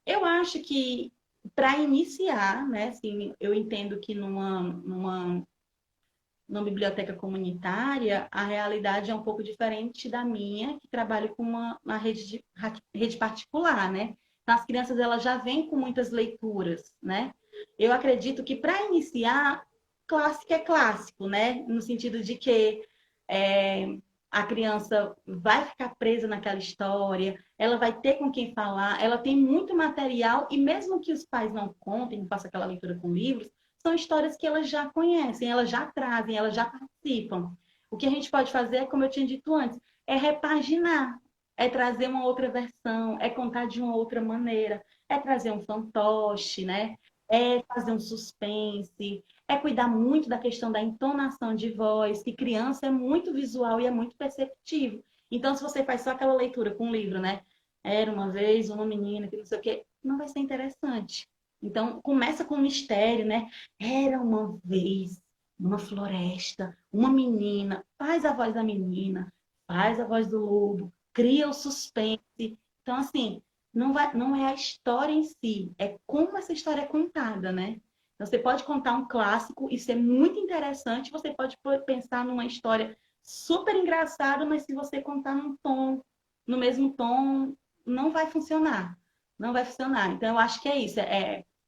Eu acho que para iniciar, né, assim, eu entendo que numa biblioteca comunitária, a realidade é um pouco diferente da minha, que trabalho com uma rede particular, né? Então, as crianças elas já vêm com muitas leituras, né? Eu acredito que para iniciar, clássico é clássico, né? No sentido de que é, a criança vai ficar presa naquela história, ela vai ter com quem falar, ela tem muito material e mesmo que os pais não contem, não façam aquela leitura com livros, são histórias que elas já conhecem, elas já trazem, elas já participam. O que a gente pode fazer, é, como eu tinha dito antes, é repaginar, é trazer uma outra versão, é contar de uma outra maneira, é trazer um fantoche, né? É fazer um suspense, é cuidar muito da questão da entonação de voz, que criança é muito visual e é muito perceptivo. Então, se você faz só aquela leitura com um livro, né? Era uma vez uma menina que não sei o quê, não vai ser interessante. Então, começa com um mistério, né? Era uma vez, numa floresta, uma menina, faz a voz da menina, faz a voz do lobo, cria o suspense. Então, assim, não é a história em si, é como essa história é contada, né? Então, você pode contar um clássico e ser muito interessante, você pode pensar numa história super engraçada, mas se você contar no mesmo tom, não vai funcionar. Não vai funcionar. Então, eu acho que é isso.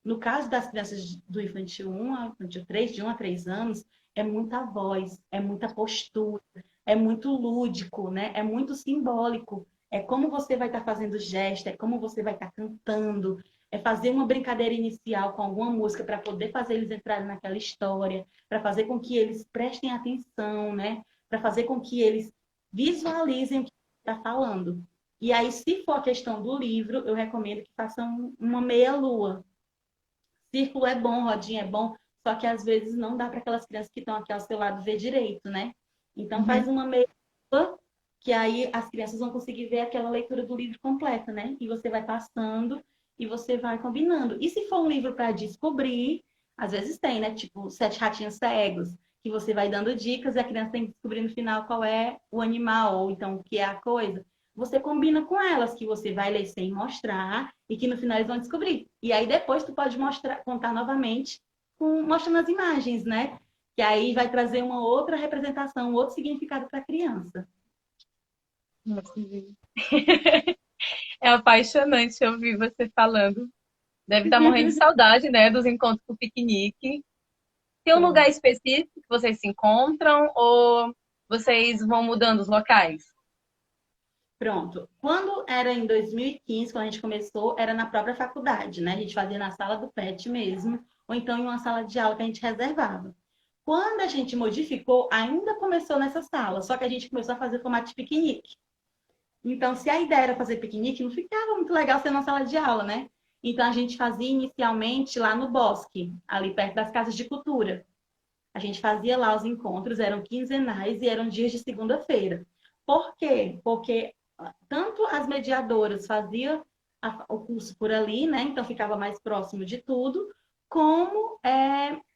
No caso das crianças do infantil 1 ao infantil 3, de 1 a 3 anos, é muita voz, é muita postura, é muito lúdico, né? É muito simbólico. É como você vai estar fazendo gesto, é como você vai estar cantando, é fazer uma brincadeira inicial com alguma música para poder fazer eles entrarem naquela história, para fazer com que eles prestem atenção, né? Para fazer com que eles visualizem o que está falando. E aí, se for a questão do livro, eu recomendo que façam uma meia-lua. Círculo é bom, rodinha é bom, só que às vezes não dá para aquelas crianças que estão aqui ao seu lado ver direito, né? Então faz uma meia, que aí as crianças vão conseguir ver aquela leitura do livro completa, né? E você vai passando e você vai combinando. E se for um livro para descobrir, às vezes tem, né? Tipo, Sete Ratinhos Cegos, que você vai dando dicas e a criança tem que descobrir no final qual é o animal, ou então o que é a coisa. Você combina com elas, que você vai ler sem mostrar e que no final eles vão descobrir. E aí depois tu pode mostrar, contar novamente, mostrando as imagens, né? Que aí vai trazer uma outra representação, um outro significado para a criança.
É apaixonante ouvir você falando. Deve estar morrendo de saudade, né, dos encontros com o piquenique. Tem um lugar específico que vocês se encontram ou vocês vão mudando os locais?
Pronto. Quando era em 2015, quando a gente começou, era na própria faculdade, né? A gente fazia na sala do PET mesmo, ou então em uma sala de aula que a gente reservava. Quando a gente modificou, ainda começou nessa sala, só que a gente começou a fazer formato de piquenique. Então, se a ideia era fazer piquenique, não ficava muito legal ser na sala de aula, né? Então, a gente fazia inicialmente lá no bosque, ali perto das casas de cultura. A gente fazia lá os encontros, eram quinzenais e eram dias de segunda-feira. Por quê? Porque tanto as mediadoras faziam o curso por ali, né? Então ficava mais próximo de tudo, como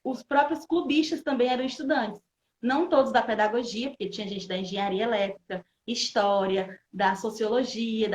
os próprios clubistas também eram estudantes. Não todos da pedagogia, porque tinha gente da engenharia elétrica, história, da sociologia,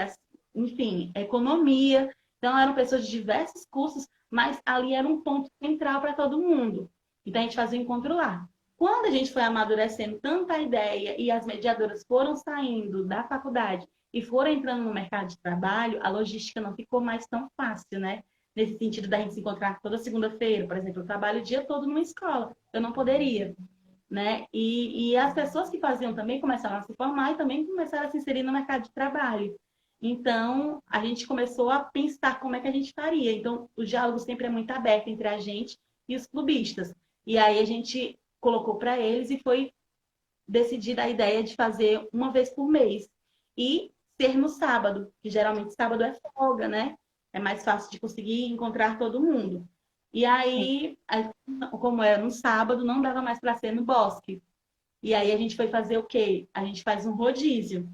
enfim, economia. Então eram pessoas de diversos cursos, mas ali era um ponto central para todo mundo. Então a gente fazia o encontro lá. Quando a gente foi amadurecendo tanta ideia e as mediadoras foram saindo da faculdade e foram entrando no mercado de trabalho, a logística não ficou mais tão fácil, né? Nesse sentido da gente se encontrar toda segunda-feira, por exemplo, eu trabalho o dia todo numa escola, eu não poderia, né? E as pessoas que faziam também começaram a se formar e também começaram a se inserir no mercado de trabalho. Então, a gente começou a pensar como é que a gente faria. Então, o diálogo sempre é muito aberto entre a gente e os clubistas. E aí a gente colocou para eles e foi decidida a ideia de fazer uma vez por mês. E ser no sábado, que geralmente sábado é folga, né? É mais fácil de conseguir encontrar todo mundo. E aí, como era no sábado, não dava mais para ser no bosque. E aí a gente foi fazer o quê? A gente faz um rodízio,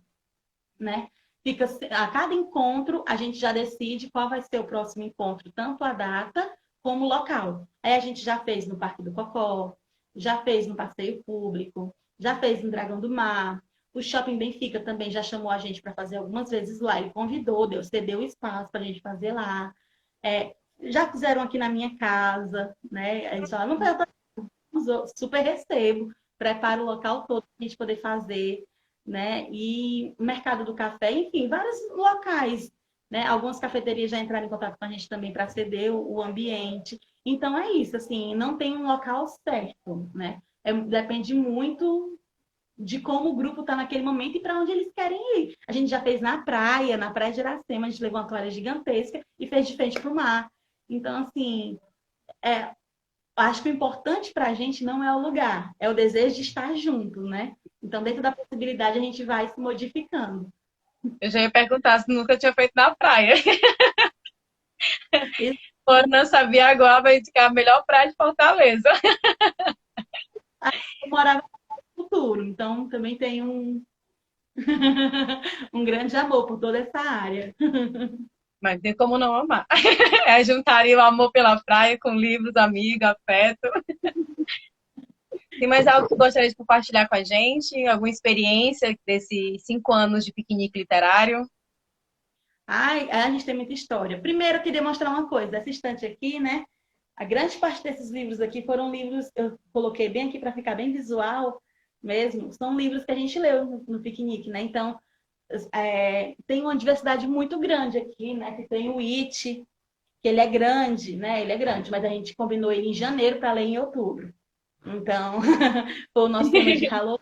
né? Fica, a cada encontro, a gente já decide qual vai ser o próximo encontro, tanto a data como o local. Aí a gente já fez no Parque do Cocó, já fez no Passeio Público, já fez no Dragão do Mar. O Shopping Benfica também já chamou a gente para fazer algumas vezes lá. Ele convidou, cedeu o espaço para a gente fazer lá. Já fizeram aqui na minha casa, né? Eles falaram, não, super recebo, preparo o local todo para a gente poder fazer, né? E o Mercado do Café, enfim, vários locais, né? Algumas cafeterias já entraram em contato com a gente também para ceder o ambiente. Então é isso, assim, não tem um local certo, né? Depende muito de como o grupo está naquele momento e para onde eles querem ir. A gente já fez na praia de Iracema, a gente levou uma toalha gigantesca e fez de frente para o mar. Então, assim, acho que o importante para a gente não é o lugar, é o desejo de estar junto, né? Então, dentro da possibilidade, a gente vai se modificando.
Eu já ia perguntar se nunca tinha feito na praia. Por não sabia agora, vai indicar a melhor praia de Fortaleza.
Eu morava no futuro, então também tem um grande amor por toda essa área.
Mas tem como não amar. Juntaria o amor pela praia com livros, amigos, afeto. Tem mais algo que gostaria de compartilhar com a gente? Alguma experiência desses 5 anos de piquenique literário?
Ai, a gente tem muita história. Primeiro, eu queria mostrar uma coisa. Essa estante aqui, né? A grande parte desses livros aqui foram livros, eu coloquei bem aqui para ficar bem visual mesmo, são livros que a gente leu no piquenique, né? Então, tem uma diversidade muito grande aqui, né? Que tem o It, que ele é grande, né? Ele é grande, mas a gente combinou ele em janeiro para ler em outubro. Então, foi o nosso tema de Halloween.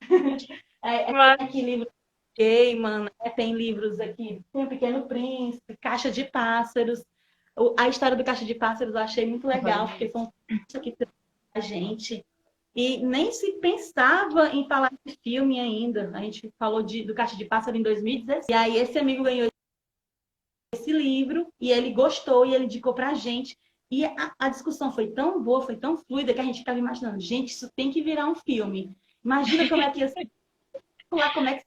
Tem aqui livros de Gaiman, tem livros aqui, tem o Pequeno Príncipe, Caixa de Pássaros. A história do Caixa de Pássaros eu achei muito legal, porque são que a gente. E nem se pensava em falar de filme ainda. A gente falou do Caixa de Pássaro em 2016. E aí esse amigo ganhou esse livro e ele gostou e ele indicou pra gente. E a discussão foi tão boa, foi tão fluida que a gente ficava imaginando, gente, isso tem que virar um filme. Imagina como é que ia ser, lá como é que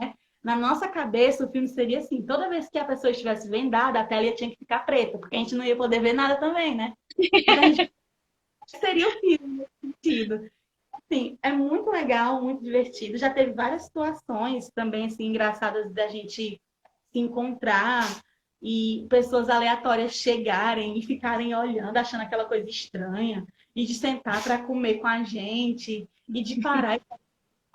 né? Na nossa cabeça, o filme seria assim: toda vez que a pessoa estivesse vendada, a tela tinha que ficar preta, porque a gente não ia poder ver nada também, né? Então, a gente seria o filme nesse sentido. Assim, é muito legal, muito divertido. Já teve várias situações também assim engraçadas da gente se encontrar e pessoas aleatórias chegarem e ficarem olhando, achando aquela coisa estranha, e de sentar para comer com a gente, e de parar e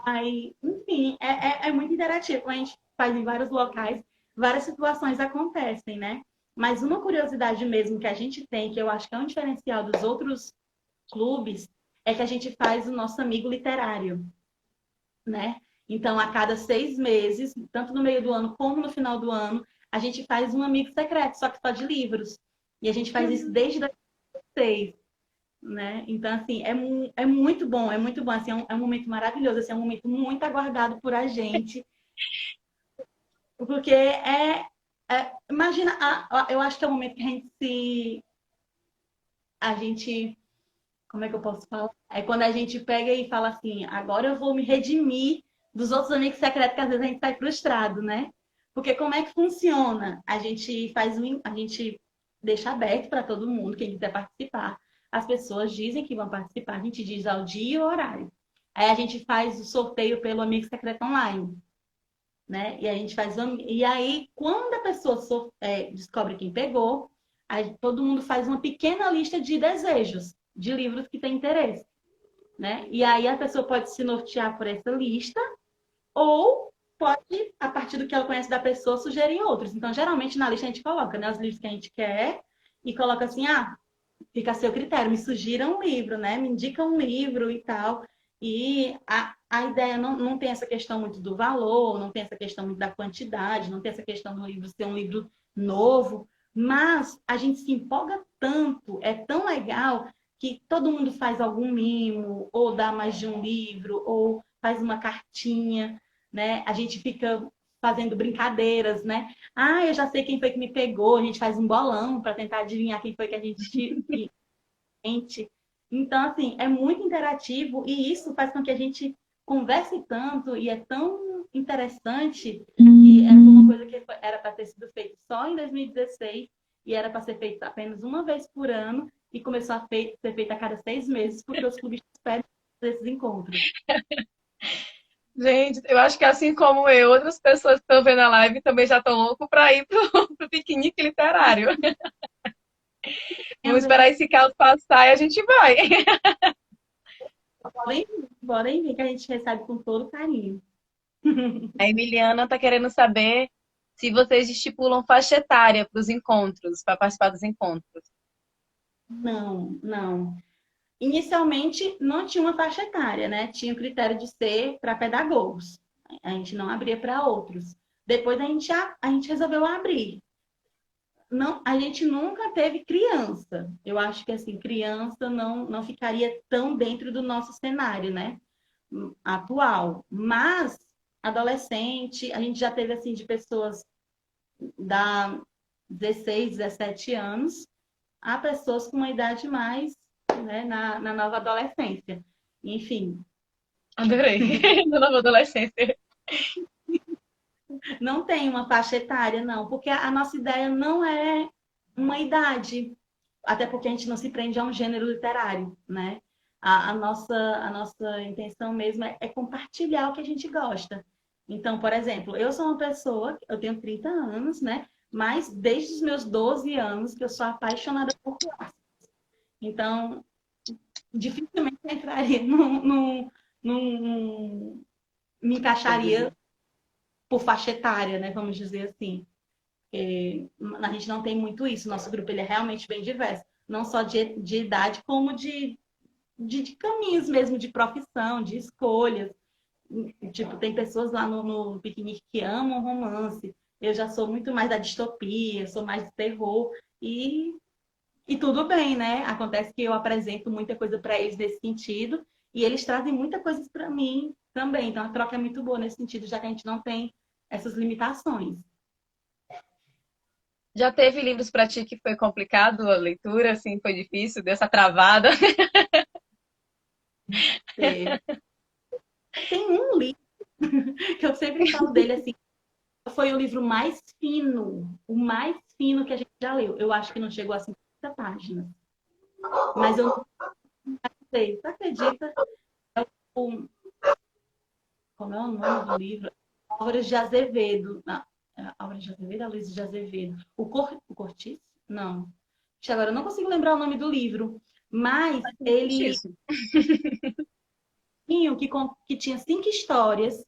aí, enfim, é muito interativo. A gente faz em vários locais, várias situações acontecem, né? Mas uma curiosidade mesmo que a gente tem, que eu acho que é um diferencial dos outros clubes, é que a gente faz o nosso amigo literário, né? Então, a cada 6 meses, tanto no meio do ano como no final do ano, a gente faz um amigo secreto, só que só de livros. E a gente faz isso desde 2006, né? Então, assim, é muito bom, assim, é um momento maravilhoso, assim, é um momento muito aguardado por a gente, porque imagina, eu acho que é o momento que a gente, como é que eu posso falar? É quando a gente pega e fala assim, agora eu vou me redimir dos outros amigos secretos que às vezes a gente sai frustrado, né? Porque como é que funciona? A gente deixa aberto para todo mundo, quem quiser participar. As pessoas dizem que vão participar, a gente diz ao dia e o horário. Aí a gente faz o sorteio pelo Amigo Secreto Online, né? E a gente faz e aí quando a pessoa descobre quem pegou, aí todo mundo faz uma pequena lista de desejos de livros que tem interesse, né? E aí a pessoa pode se nortear por essa lista ou pode, a partir do que ela conhece da pessoa, sugerir outros. Então, geralmente na lista a gente coloca, né, os livros que a gente quer e coloca assim, fica a seu critério, me sugira um livro, né? Me indica um livro e tal. E a ideia não tem essa questão muito do valor, não tem essa questão muito da quantidade, não tem essa questão do livro ser um livro novo, mas a gente se empolga tanto, é tão legal que todo mundo faz algum mimo, ou dá mais de um livro, ou faz uma cartinha, né? A gente fica fazendo brincadeiras, né? Eu já sei quem foi que me pegou. A gente faz um bolão para tentar adivinhar quem foi que a gente. Então, assim, é muito interativo e isso faz com que a gente converse tanto e é tão interessante. E é uma coisa que era para ter sido feita só em 2016 e era para ser feita apenas uma vez por ano e começou a ser feita a cada 6 meses, porque os clubes esperam esses encontros.
Gente, eu acho que assim como eu, outras pessoas que estão vendo a live também já estão loucos para ir pro piquenique literário. Vamos esperar esse caos passar e a gente vai.
Podem vir que a gente recebe com todo carinho.
A Emiliana está querendo saber se vocês estipulam faixa etária para os encontros, para participar dos encontros.
Não, não. Inicialmente não tinha uma faixa etária, né? Tinha o critério de ser para pedagogos. A gente não abria para outros. Depois a gente resolveu abrir. Não, a gente nunca teve criança. Eu acho que assim, criança não ficaria tão dentro do nosso cenário, né? Atual. Mas adolescente, a gente já teve assim de pessoas da 16, 17 anos a pessoas com uma idade mais, né, na nova adolescência. Enfim.
Adorei. Na nova adolescência.
Não tem uma faixa etária, não, porque a nossa ideia não é uma idade, até porque a gente não se prende a um gênero literário, né? A nossa intenção mesmo é compartilhar o que a gente gosta. Então, por exemplo, eu sou uma pessoa, eu tenho 30 anos, né? Mas desde os meus 12 anos que eu sou apaixonada por clássicos. Então, dificilmente eu entraria me encaixaria por faixa etária, né? Vamos dizer assim. Porque a gente não tem muito isso. Nosso grupo ele é realmente bem diverso. Não só de idade, como de caminhos mesmo, de profissão, de escolhas. Tipo, tem pessoas lá no piquenique que amam romance. Eu já sou muito mais da distopia, sou mais do terror. E tudo bem, né? Acontece que eu apresento muita coisa para eles nesse sentido. E eles trazem muita coisa para mim também. Então a troca é muito boa nesse sentido, já que a gente não tem essas limitações.
Já teve livros para ti que foi complicado a leitura, assim, foi difícil, deu essa travada?
Tem um livro que eu sempre falo dele assim, foi o livro mais fino, o mais fino que a gente já leu. Eu acho que não chegou a 50 páginas. Mas eu não sei, você acredita? O, como é o nome do livro? Álvares de Azevedo. Não, Álvares de Azevedo, a Luiz de Azevedo. O Cortiço? Não. Agora eu não consigo lembrar o nome do livro. Mas ele
Isso.
que tinha 5 histórias,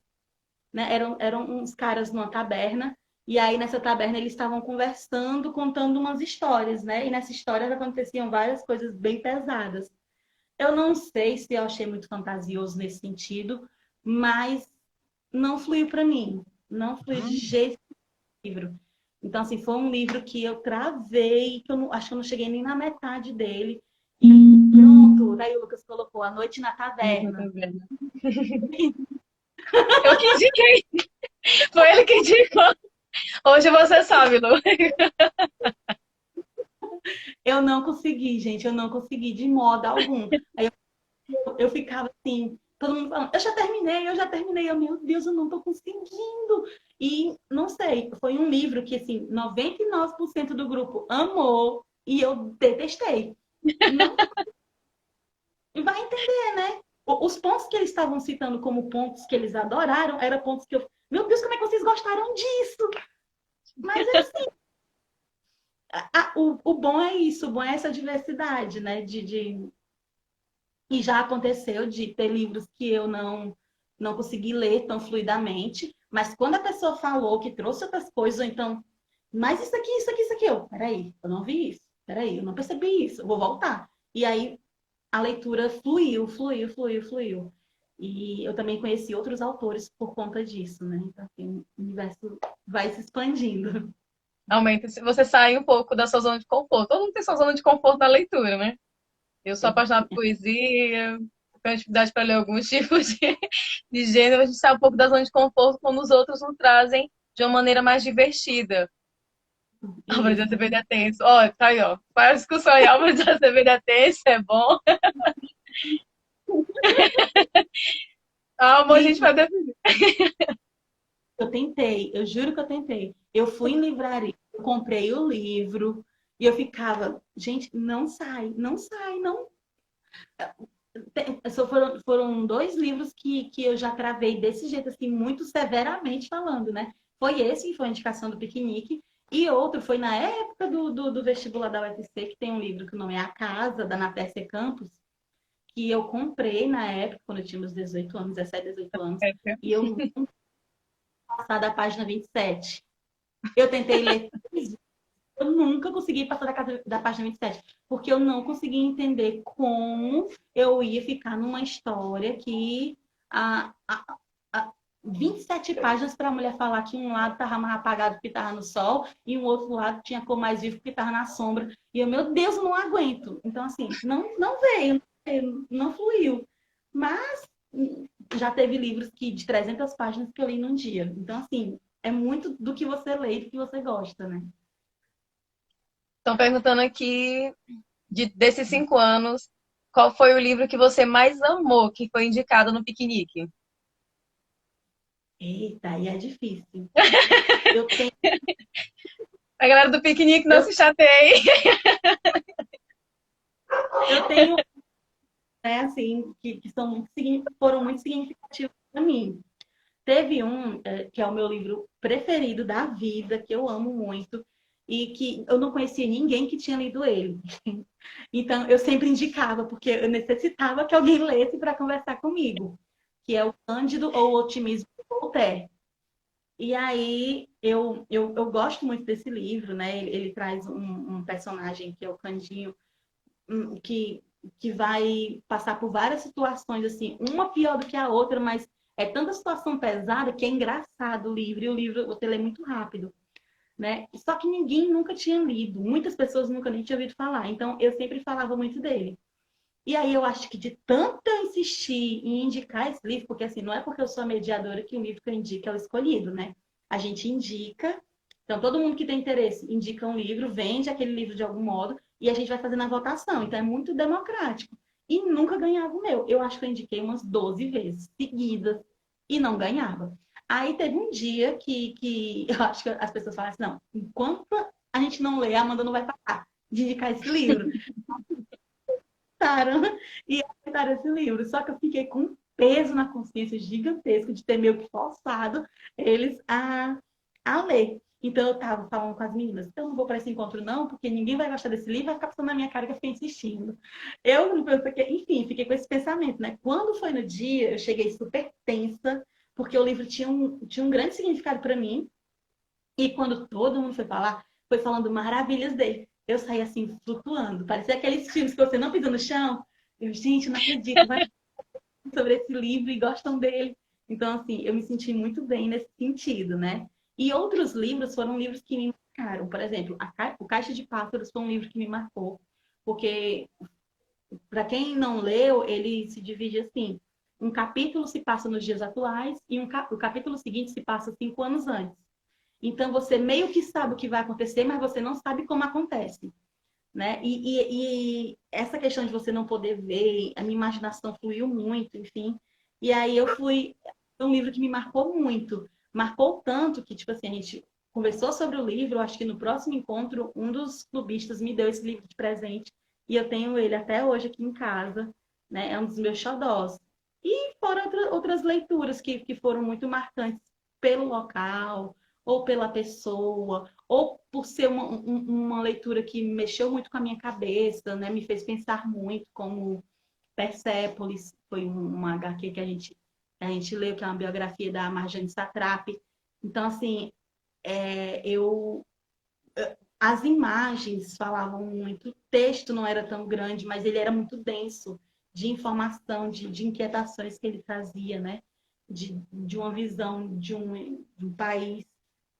né? Eram uns caras numa taberna, e aí nessa taberna eles estavam conversando, contando umas histórias, né? E nessas histórias aconteciam várias coisas bem pesadas. Eu não sei se eu achei muito fantasioso nesse sentido, mas não fluiu para mim. Não fluiu de jeito nenhum livro. Então, assim, foi um livro que eu travei, que eu não, acho que eu não cheguei nem na metade dele. E pronto, daí o Lucas colocou A Noite na Taverna.
Eu que indiquei. Foi ele que indicou. Hoje você sabe, Lu.
Eu não consegui, gente, eu não consegui de modo algum. Aí eu ficava assim, todo mundo falando, eu já terminei, meu Deus, eu não tô conseguindo. E não sei, foi um livro que assim, 99% do grupo amou e eu detestei. Não vai entender, né? Os pontos que eles estavam citando como pontos que eles adoraram, eram pontos que eu, meu Deus, como é que vocês gostaram disso? Mas é assim, o bom é isso, o bom é essa diversidade, né? E já aconteceu de ter livros que eu não consegui ler tão fluidamente, mas quando a pessoa falou que trouxe outras coisas, ou então, mas isso aqui, isso aqui, isso aqui, peraí, eu não vi isso, peraí, eu não percebi isso, eu vou voltar. E aí a leitura fluiu, fluiu, fluiu, fluiu. E eu também conheci outros autores por conta disso, né? Então, assim, o universo vai se expandindo.
Aumenta, se você sai um pouco da sua zona de conforto. Todo mundo tem sua zona de conforto na leitura, né? Eu sou apaixonada por poesia, tenho dificuldade para ler alguns tipos de gênero. A gente sai um pouco da zona de conforto quando os outros nos trazem de uma maneira mais divertida. Álvaro de
Isso.
Azevedo é tenso. Ó, tá aí, ó. Para a discussão aí. Álvaro de Azevedo é tenso, é bom. Ah, a gente
Gente,
vai definir.
eu tentei, eu juro que eu tentei. Eu fui em livraria, eu comprei o livro e eu ficava, gente, não sai, não sai, não. Só foram 2 livros que eu já travei desse jeito, assim, muito severamente falando, né? Foi esse que foi a indicação do piquenique, e outro foi na época do vestibular da UFC, que tem um livro que o nome é A Casa, da Natércia Campos, que eu comprei na época, quando eu tinha meus 18 anos, 17, 18 anos, e eu não passar da página 27. Eu tentei ler, eu nunca consegui passar da página 27, porque eu não conseguia entender como eu ia ficar numa história que a 27 páginas para a mulher falar que um lado estava mais apagado porque estava no sol e um outro lado tinha cor mais viva porque estava na sombra. E eu, meu Deus, não aguento. Então, assim, não veio, não fluiu. Mas já teve livros de 300 páginas que eu li num dia. Então, assim, é muito do que você lê e do que você gosta, né?
Estão perguntando aqui, desses 5 anos, qual foi o livro que você mais amou, que foi indicado no piquenique?
Eita, aí é difícil. Eu tenho,
A galera do piquenique não
eu,
se chateie.
eu tenho, né, assim, que foram muito significativos para mim. Teve um, que é o meu livro preferido da vida, que eu amo muito, e que eu não conhecia ninguém que tinha lido ele. Então, eu sempre indicava, porque eu necessitava que alguém lesse para conversar comigo, que é o Cândido ou o Otimismo de Voltaire. E aí, eu gosto muito desse livro, né? Ele traz um personagem que é o Candinho, que, que vai passar por várias situações, assim, uma pior do que a outra, mas é tanta situação pesada que é engraçado o livro, e o livro você lê muito rápido, né? Só que ninguém nunca tinha lido, muitas pessoas nunca nem tinham ouvido falar, então eu sempre falava muito dele. E aí eu acho que de tanto eu insistir em indicar esse livro, porque assim, não é porque eu sou a mediadora que o livro que eu indico é o escolhido, né? A gente indica, então todo mundo que tem interesse indica um livro, vende aquele livro de algum modo, e a gente vai fazendo a votação. Então é muito democrático. e nunca ganhava o meu. Eu acho que eu indiquei umas 12 vezes seguidas e não ganhava. Aí teve um dia que eu acho que as pessoas falaram assim, não, enquanto a gente não lê, a Amanda não vai parar de indicar esse livro. Aceitaram, e aceitaram esse livro. Só que eu fiquei com um peso na consciência gigantesco de ter meio que forçado eles a ler. Então eu tava falando com as meninas, eu não vou para esse encontro não, porque ninguém vai gostar desse livro, vai ficar passando na minha cara que eu fiquei insistindo. Enfim, fiquei com esse pensamento, né? Quando foi no dia, eu cheguei super tensa, porque o livro tinha um grande significado para mim, e quando todo mundo foi falar, foi falando maravilhas dele. Eu saí assim, flutuando. Parecia aqueles filmes que você não pisa no chão. Eu, gente, não acredito, vai sobre esse livro e gostam dele. Então, assim, eu me senti muito bem nesse sentido, né? E outros livros foram livros que me marcaram. Por exemplo, O Caixa de Pássaros foi um livro que me marcou. Porque, para quem não leu, ele se divide assim. Um capítulo se passa nos dias atuais e o capítulo seguinte se passa 5 anos antes. Então, você meio que sabe o que vai acontecer, mas você não sabe como acontece, né? E essa questão de você não poder ver, a minha imaginação fluiu muito, enfim. E aí foi um livro que me marcou muito. Marcou tanto que, tipo assim, a gente conversou sobre o livro, acho que no próximo encontro, um dos clubistas me deu esse livro de presente, e eu tenho ele até hoje aqui em casa, né? É um dos meus xodós. E foram outras leituras que foram muito marcantes pelo local, ou pela pessoa, ou por ser uma leitura que mexeu muito com a minha cabeça, né? Me fez pensar muito, como Persépolis, foi uma HQ que a gente leu, que é uma biografia da Marjane Satrapi. Então, assim, as imagens falavam muito, o texto não era tão grande, mas ele era muito denso de informação, de inquietações que ele trazia, né? De uma visão de um país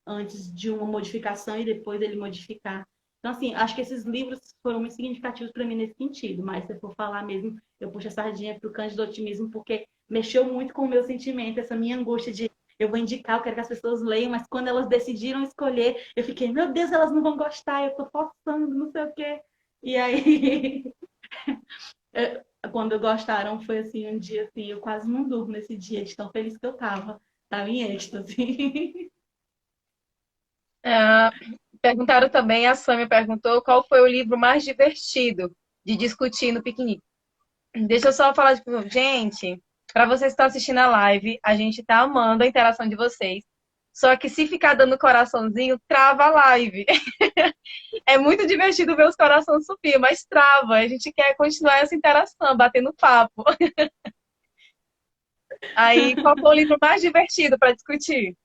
antes de uma modificação e depois ele modificar. Então, assim, acho que esses livros foram muito significativos para mim nesse sentido, mas se eu for falar mesmo, eu puxo a sardinha para o Cândido Otimismo, porque mexeu muito com o meu sentimento, essa minha angústia de eu vou indicar, eu quero que as pessoas leiam, mas quando elas decidiram escolher, eu fiquei, meu Deus, elas não vão gostar, eu estou forçando, não sei o quê. E aí, quando gostaram, foi assim, um dia assim, eu quase não durmo nesse dia, de tão feliz que eu tava em êxtase.
Ah, perguntaram também, a Sâmia perguntou qual foi o livro mais divertido de discutir no piquenique. Deixa eu só falar, tipo, gente, para vocês que estão assistindo a live, a gente tá amando a interação de vocês. Só que se ficar dando coraçãozinho, trava a live. É muito divertido ver os corações subir, mas trava. A gente quer continuar essa interação, batendo papo. Aí, qual foi o livro mais divertido para discutir?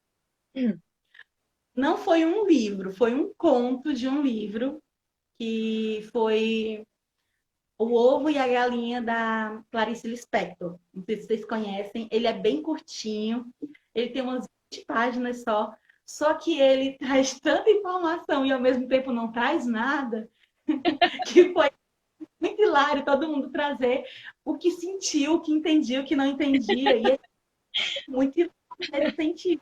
Não foi um livro, foi um conto de um livro que foi O Ovo e a Galinha da Clarice Lispector. Não sei se vocês conhecem. Ele é bem curtinho, ele tem umas 20 páginas só que ele traz tanta informação e ao mesmo tempo não traz nada, que foi muito hilário todo mundo trazer o que sentiu, o que entendia, o que não entendia. E é muito hilário nesse sentido.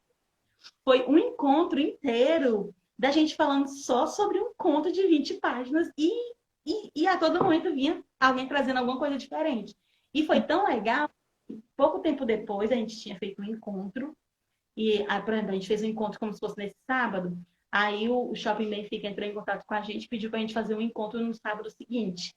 Foi um encontro inteiro da gente falando só sobre um conto de 20 páginas e a todo momento vinha alguém trazendo alguma coisa diferente. E foi tão legal, pouco tempo depois a gente tinha feito um encontro, e por exemplo, a gente fez um encontro como se fosse nesse sábado, aí o Shopping Benfica entrou em contato com a gente, pediu para a gente fazer um encontro no sábado seguinte.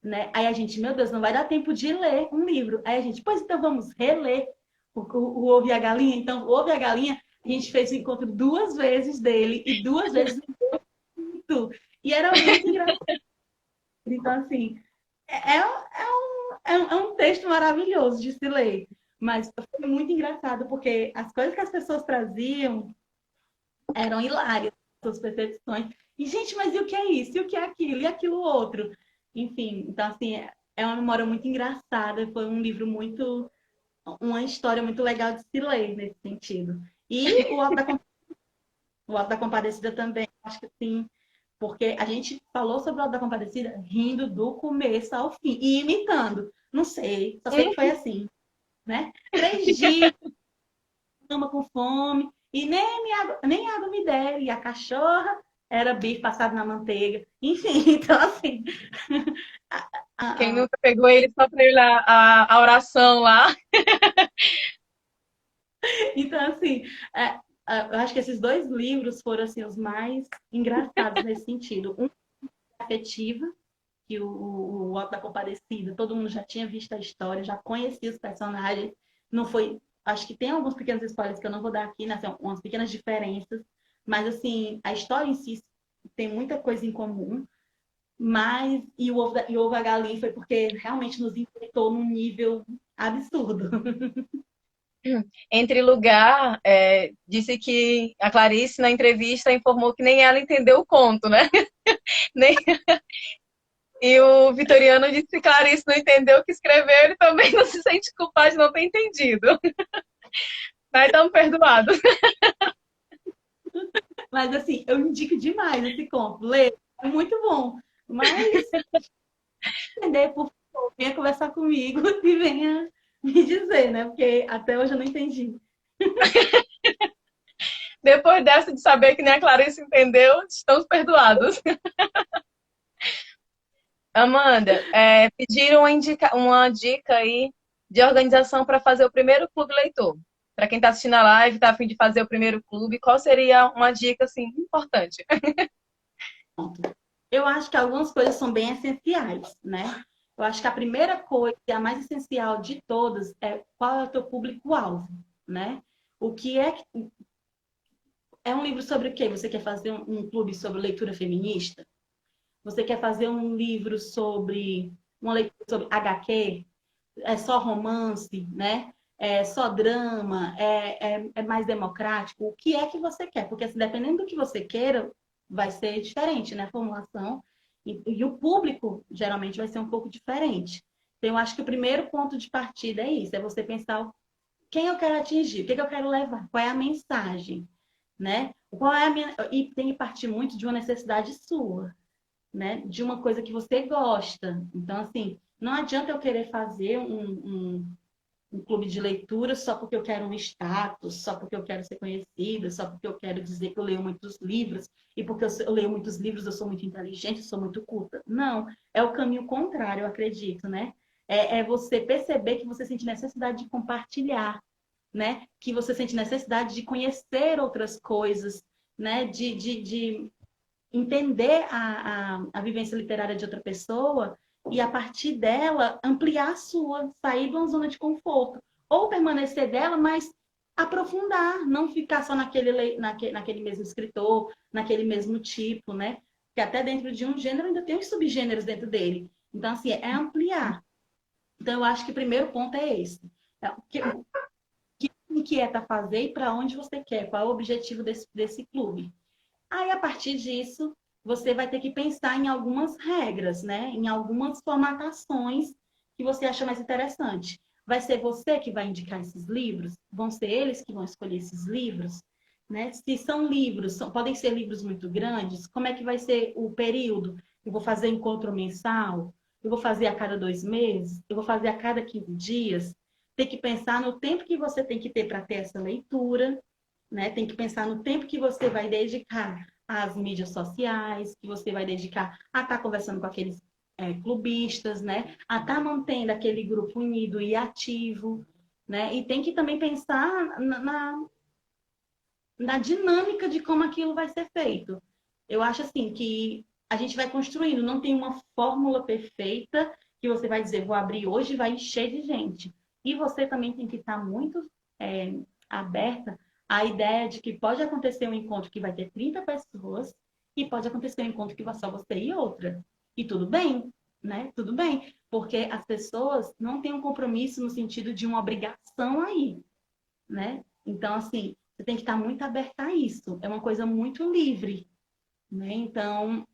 Né? Aí a gente, meu Deus, não vai dar tempo de ler um livro. Aí a gente, pois então vamos reler o Ovo e a Galinha. Então, o Ovo e a Galinha, a gente fez o encontro 2 vezes dele e 2 vezes muito. E era muito engraçado. Então, assim, é um texto maravilhoso de se ler. Mas foi muito engraçado, porque as coisas que as pessoas traziam eram hilárias, suas percepções. E, gente, mas e o que é isso? E o que é aquilo? E aquilo outro? Enfim, então, assim, é uma memória muito engraçada. Foi um livro muito... Uma história muito legal de se ler, nesse sentido. E o Auto da Compadecida também, acho que sim, porque a gente falou sobre o Auto da Compadecida rindo do começo ao fim e imitando. Não sei, só sei que foi assim, né? 3 dias, cama com fome, e nem água me deram, e a cachorra era bife passado na manteiga. Enfim, então assim,
Quem nunca pegou ele só pra ir lá, a oração lá.
Então, assim, eu acho que esses dois livros foram assim, os mais engraçados nesse sentido. Um, afetiva, que o Auto da Compadecida, todo mundo já tinha visto a história, já conhecia os personagens. Não foi. Acho que tem alguns pequenos spoilers que eu não vou dar aqui, né? São umas pequenas diferenças. Mas, assim, a história em si tem muita coisa em comum. Mas, e o Ovo a Galinha foi porque realmente nos impactou num nível absurdo.
Entre lugar, disse que a Clarice, na entrevista, informou que nem ela entendeu o conto, né? Nem... E o Vitoriano disse que Clarice não entendeu o que escreveu, ele também não se sente culpado de não ter entendido. Mas estamos perdoados.
Mas, assim, eu indico demais esse conto. Lê, é muito bom. Mas, entender, por favor, venha conversar comigo e venha me dizer, né? Porque até hoje eu não entendi.
Depois dessa de saber que nem a Clarice entendeu, estamos perdoados. Amanda, pediram uma dica aí de organização para fazer o primeiro clube leitor. Para quem está assistindo a live, está a fim de fazer o primeiro clube, qual seria uma dica assim, importante?
Eu acho que algumas coisas são bem essenciais, né? Eu acho que a primeira coisa, e a mais essencial de todas, é qual é o teu público-alvo, né? O que é que... É um livro sobre o quê? Você quer fazer um clube sobre leitura feminista? Você quer fazer um livro sobre uma leitura sobre HQ? É só romance, né? É só drama? É mais democrático? O que é que você quer? Porque assim, dependendo do que você queira, vai ser diferente, né? A formulação. E o público, geralmente, vai ser um pouco diferente. Então, eu acho que o primeiro ponto de partida é isso. É você pensar quem eu quero atingir, o que eu quero levar, qual é a mensagem, né? Qual é a minha... E tem que partir muito de uma necessidade sua, né? De uma coisa que você gosta. Então, assim, não adianta eu querer fazer um clube de leitura só porque eu quero um status, só porque eu quero ser conhecida, só porque eu quero dizer que eu leio muitos livros, e porque eu leio muitos livros eu sou muito inteligente, eu sou muito culta. Não, é o caminho contrário, eu acredito, né? É você perceber que você sente necessidade de compartilhar, né? Que você sente necessidade de conhecer outras coisas, né? De entender a vivência literária de outra pessoa e, a partir dela, ampliar a sua, sair de uma zona de conforto. Ou permanecer dela, mas aprofundar, não ficar só naquele mesmo escritor, naquele mesmo tipo, né? Porque até dentro de um gênero ainda tem os subgêneros dentro dele. Então, assim, é ampliar. Então, eu acho que o primeiro ponto é esse. O que inquieta fazer e para onde você quer, qual é o objetivo desse clube. Aí, a partir disso, você vai ter que pensar em algumas regras, né? Em algumas formatações que você acha mais interessante. Vai ser você que vai indicar esses livros? Vão ser eles que vão escolher esses livros? Né? Se são livros, podem ser livros muito grandes, como é que vai ser o período? Eu vou fazer encontro mensal? Eu vou fazer a cada 2 meses? Eu vou fazer a cada 15 dias? Tem que pensar no tempo que você tem que ter para ter essa leitura, né? Tem que pensar no tempo que você vai dedicar às mídias sociais, que você vai dedicar a estar conversando com aqueles clubistas, né? A estar mantendo aquele grupo unido e ativo, né? E tem que também pensar na dinâmica de como aquilo vai ser feito. Eu acho assim que a gente vai construindo, não tem uma fórmula perfeita que você vai dizer, vou abrir hoje e vai encher de gente. E você também tem que estar muito aberta à ideia de que pode acontecer um encontro que vai ter 30 pessoas e pode acontecer um encontro que vai só você e outra. E tudo bem, né? Tudo bem, porque as pessoas não têm um compromisso no sentido de uma obrigação aí, né? Então, assim, você tem que estar muito aberta a isso. É uma coisa muito livre, né? Então,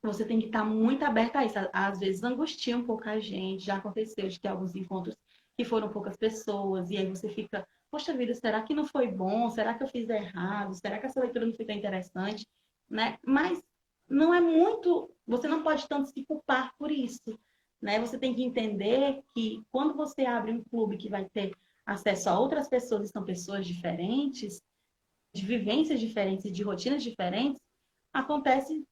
você tem que estar muito aberta a isso. Às vezes angustia um pouco a gente. Já aconteceu de ter alguns encontros que foram poucas pessoas, e aí você fica, poxa vida, será que não foi bom? Será que eu fiz errado? Será que essa leitura não foi tão interessante? Né? Mas não é muito, você não pode tanto se culpar por isso, né? Você tem que entender que quando você abre um clube que vai ter acesso a outras pessoas, e são pessoas diferentes, de vivências diferentes e de rotinas diferentes, acontece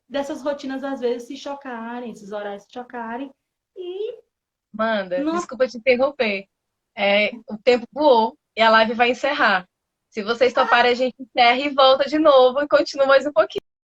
dessas rotinas às vezes se chocarem, esses horários se chocarem,
Amanda,
Não,
desculpa te interromper. O tempo voou e a live vai encerrar. Se vocês toparem, a gente encerra e volta de novo e continua mais um pouquinho.